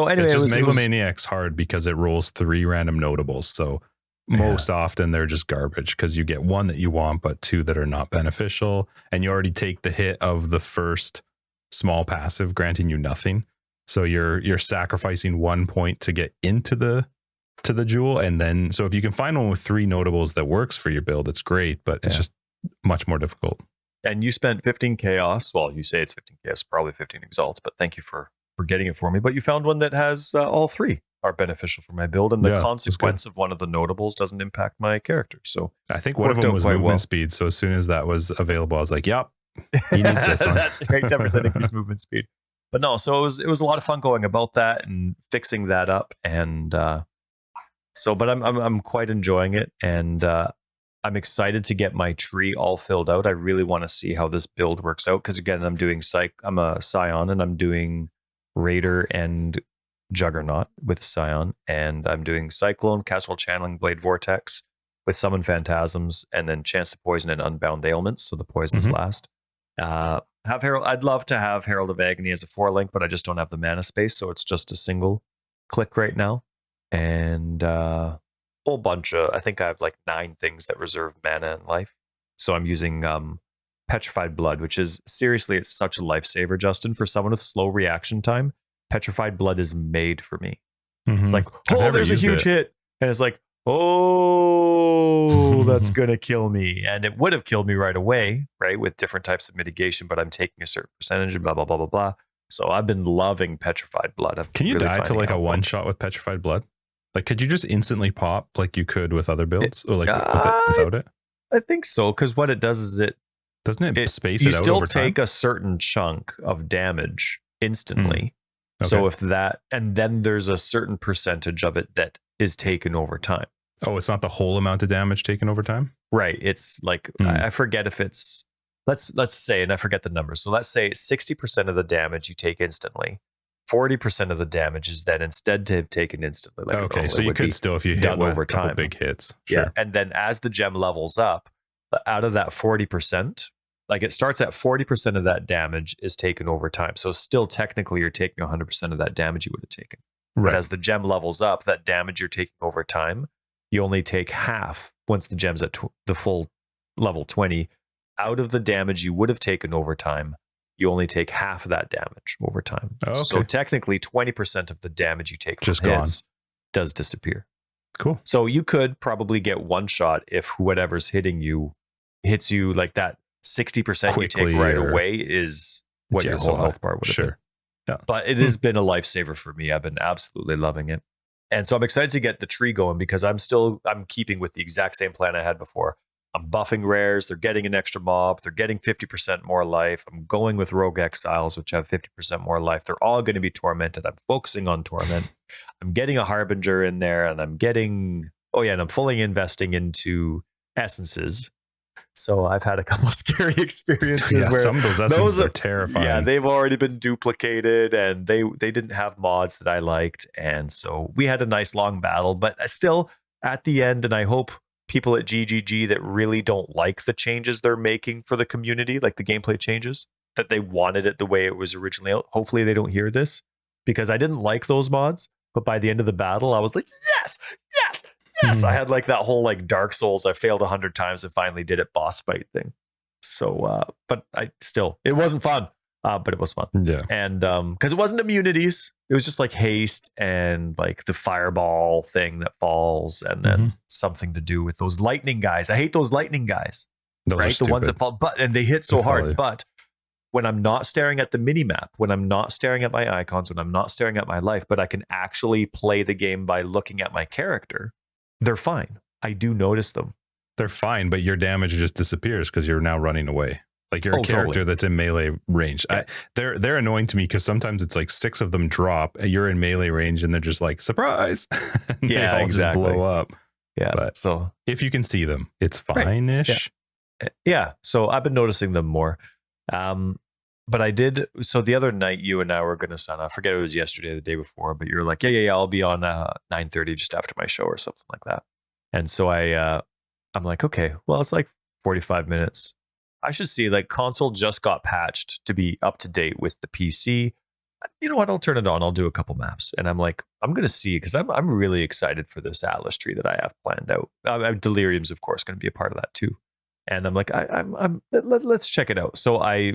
B: anyway,
A: it's just Megalomaniac's hard because it rolls 3 random notables. So most often they're just garbage because you get one that you want, but 2 that are not beneficial. And you already take the hit of the first small passive, granting you nothing. So you're sacrificing 1 point to get into the jewel. And then, so if you can find one with 3 notables that works for your build, it's great, but it's just much more difficult.
B: And you spent 15 chaos. Well, you say it's 15 chaos, probably 15 exalts, but thank you for getting it for me. But you found one that has all 3 are beneficial for my build, and the consequence of one of the notables doesn't impact my character. So
A: I think one of them was movement speed. So as soon as that was available, I was like, yep, he needs this one.
B: That's great, 10% increased movement speed. But no, so it was a lot of fun going about that and fixing that up. And but I'm quite enjoying it, and I'm excited to get my tree all filled out. I really want to see how this build works out, because again, I'm a scion, and I'm doing Raider and Juggernaut with Scion, and I'm doing Cyclone, Casserole Channeling, Blade Vortex with Summon Phantasms, and then Chance to Poison and Unbound Ailments, so the poison's last. Have Herald. I'd love to have Herald of Agony as a 4-link, but I just don't have the mana space, so it's just a single click right now. And whole bunch of, I think I have like 9 things that reserve mana in life. So I'm using Petrified Blood, which is, seriously, it's such a lifesaver, Justin. For someone with slow reaction time, Petrified Blood is made for me. It's like, oh, there's a huge hit. And it's like, oh, that's going to kill me. And it would have killed me right away, right? With different types of mitigation, but I'm taking a certain percentage and blah, blah, blah, blah, blah. So I've been loving Petrified Blood.
A: Can you die to like a one shot with Petrified Blood? Like, could you just instantly pop like you could with other builds or like without it?
B: I think so. Because what it does is
A: doesn't it space it out
B: still
A: over time?
B: take a certain chunk of damage instantly.
A: Okay.
B: So if that, and then there's a certain percentage of it that is taken over time.
A: Oh, it's not the whole amount of damage taken over time?
B: Right. It's like, I forget if it's, let's say, and I forget the numbers. So let's say 60% of the damage you take instantly. 40% of the damage is then instead to have taken instantly. Like
A: okay, so you could still, if you hit
B: done
A: with
B: over
A: a couple
B: time.
A: big hits. Sure.
B: Yeah. And then as the gem levels up, out of that 40%, like it starts at 40% of that damage is taken over time. So still technically you're taking 100% of that damage you would have taken.
A: Right.
B: But as the gem levels up, that damage you're taking over time, you only take half once the gem's at the full level 20. Out of the damage you would have taken over time, you only take half of that damage over time.
A: Oh, okay.
B: So technically 20% of the damage you take
A: just
B: from hits does disappear.
A: Cool.
B: So you could probably get one shot if whatever's hitting you hits you like that 60% quickly you take right away is what your whole health bar would have been.
A: Yeah.
B: But it has been a lifesaver for me. I've been absolutely loving it. And so I'm excited to get the tree going because I'm keeping with the exact same plan I had before. I'm buffing rares. They're getting an extra mob. They're getting 50% more life. I'm going with rogue exiles, which have 50% more life. They're all going to be tormented. I'm focusing on torment. I'm getting a harbinger in there, and I'm fully investing into essences. So I've had a couple of scary experiences where
A: some of those essences are terrifying.
B: Yeah, they've already been duplicated, and they didn't have mods that I liked, and so we had a nice long battle. But still, at the end, and I hope people at GGG that really don't like the changes they're making for the community, like the gameplay changes, that they wanted it the way it was originally out. Hopefully they don't hear this, because I didn't like those mods, but by the end of the battle, I was like, yes. I had like that whole like Dark Souls, I failed 100 times and finally did it boss fight thing. So, but it wasn't fun, but it was fun.
A: Yeah.
B: And because it wasn't immunities, it was just like haste and like the fireball thing that falls, and then something to do with those lightning guys. I hate those lightning guys.
A: Those
B: right? The ones that fall, and they hit so hard. But when I'm not staring at the mini map, when I'm not staring at my icons, when I'm not staring at my life, but I can actually play the game by looking at my character, they're fine. I do notice them.
A: They're fine, but your damage just disappears because you're now running away. Like you're a character that's in melee range. Yeah. They're annoying to me because sometimes it's like 6 of them drop, and you're in melee range, and they're just like, surprise. And they all just blow up.
B: Yeah.
A: But
B: so
A: if you can see them, it's fine-ish.
B: Right. Yeah. So I've been noticing them more. But I did. So the other night, you and I were going to sign off. I forget, it was yesterday or the day before, but you're like, yeah, I'll be on 9:30 just after my show or something like that. And so I'm like, okay, well, it's like 45 minutes. I should see, like, console just got patched to be up to date with the PC. You know what? I'll turn it on. I'll do a couple maps. And I'm like, I'm going to see, because I'm really excited for this Atlas tree that I have planned out. Delirium's, of course, going to be a part of that too. And I'm like, let's check it out. So I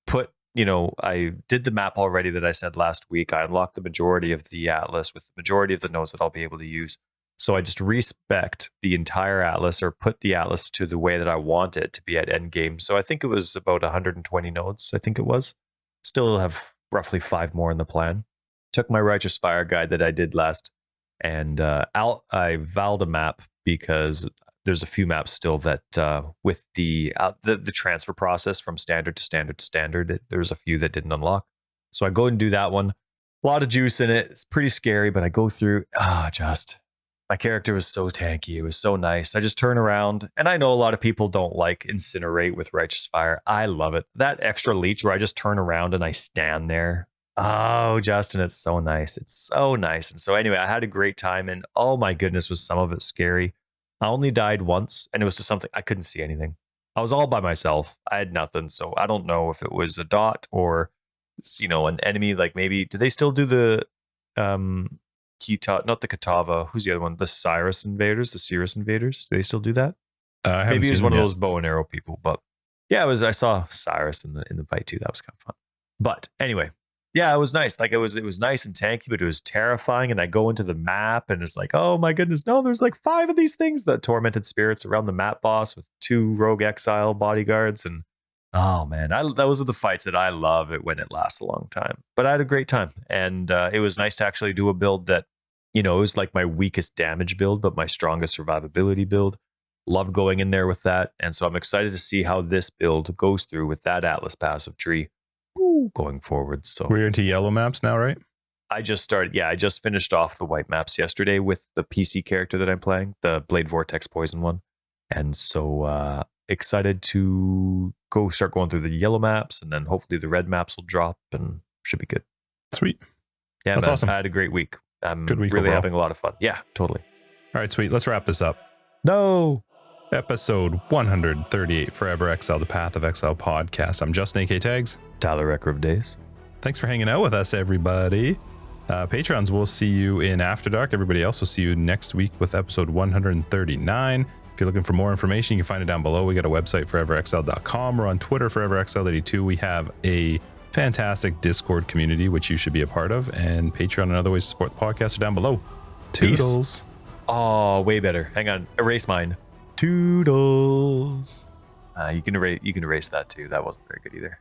B: did the map already that I said last week. I unlocked the majority of the Atlas with the majority of the nodes that I'll be able to use. So I just respec the entire Atlas, or put the Atlas to the way that I want it to be at end game. So I think it was about 120 nodes. I think it was. Still have roughly 5 more in the plan. Took my Righteous Fire guide that I did last, and I valed a map because there's a few maps still that with the transfer process from standard to standard to standard, there's a few that didn't unlock. So I go and do that one. A lot of juice in it. It's pretty scary, but I go through. My character was so tanky. It was so nice. I just turn around, and I know a lot of people don't like Incinerate with Righteous Fire. I love it. That extra leech where I just turn around and I stand there. Oh, Justin, it's so nice. It's so nice. And so anyway, I had a great time, and oh my goodness, was some of it scary. I only died once, and it was just something I couldn't see anything. I was all by myself. I had nothing. So I don't know if it was a dot or, an enemy. Like, maybe, do they still do the not the Katava, who's the other one? The Cirrus invaders. Do they still do that? Maybe it was one of those bow and arrow people. But yeah, I saw Cyrus in the fight too. That was kind of fun. But anyway, Yeah, it was nice. Like it was nice and tanky, but it was terrifying. And I go into the map and it's like, oh my goodness, no, there's like 5 of these things, the tormented spirits around the map boss with 2 rogue exile bodyguards. And oh man, those are the fights that I love it when it lasts a long time. But I had a great time. And it was nice to actually do a build that, it was like my weakest damage build, but my strongest survivability build. Loved going in there with that. And so I'm excited to see how this build goes through with that Atlas passive tree going forward. So
A: We're into yellow maps now, right?
B: I just finished off the white maps yesterday with the PC character that I'm playing, the Blade Vortex Poison one. And so excited to start going through the yellow maps, and then hopefully the red maps will drop and should be good.
A: Sweet.
B: Yeah,
A: that's
B: man,
A: awesome.
B: I had a great week. I'm
A: Good week
B: really
A: overall.
B: having a lot of fun. Yeah, totally.
A: All right, sweet. Let's wrap this up.
B: No.
A: Episode 138, Forever Exile, the Path of Exile podcast. I'm Justin, AK Tags.
B: Tyler Record of Days.
A: Thanks for hanging out with us, everybody. Patrons, we'll see you in After Dark. Everybody else will see you next week with episode 139. If you're looking for more information, you can find it down below. We got a website, foreverexiled.com. We're on Twitter, foreverexiled82. We have a fantastic Discord community, which you should be a part of. And Patreon and other ways to support the podcast are down below. Toodles.
B: Peace. Oh, way better. Hang on. Erase mine. Toodles. You can erase that too. That wasn't very good either.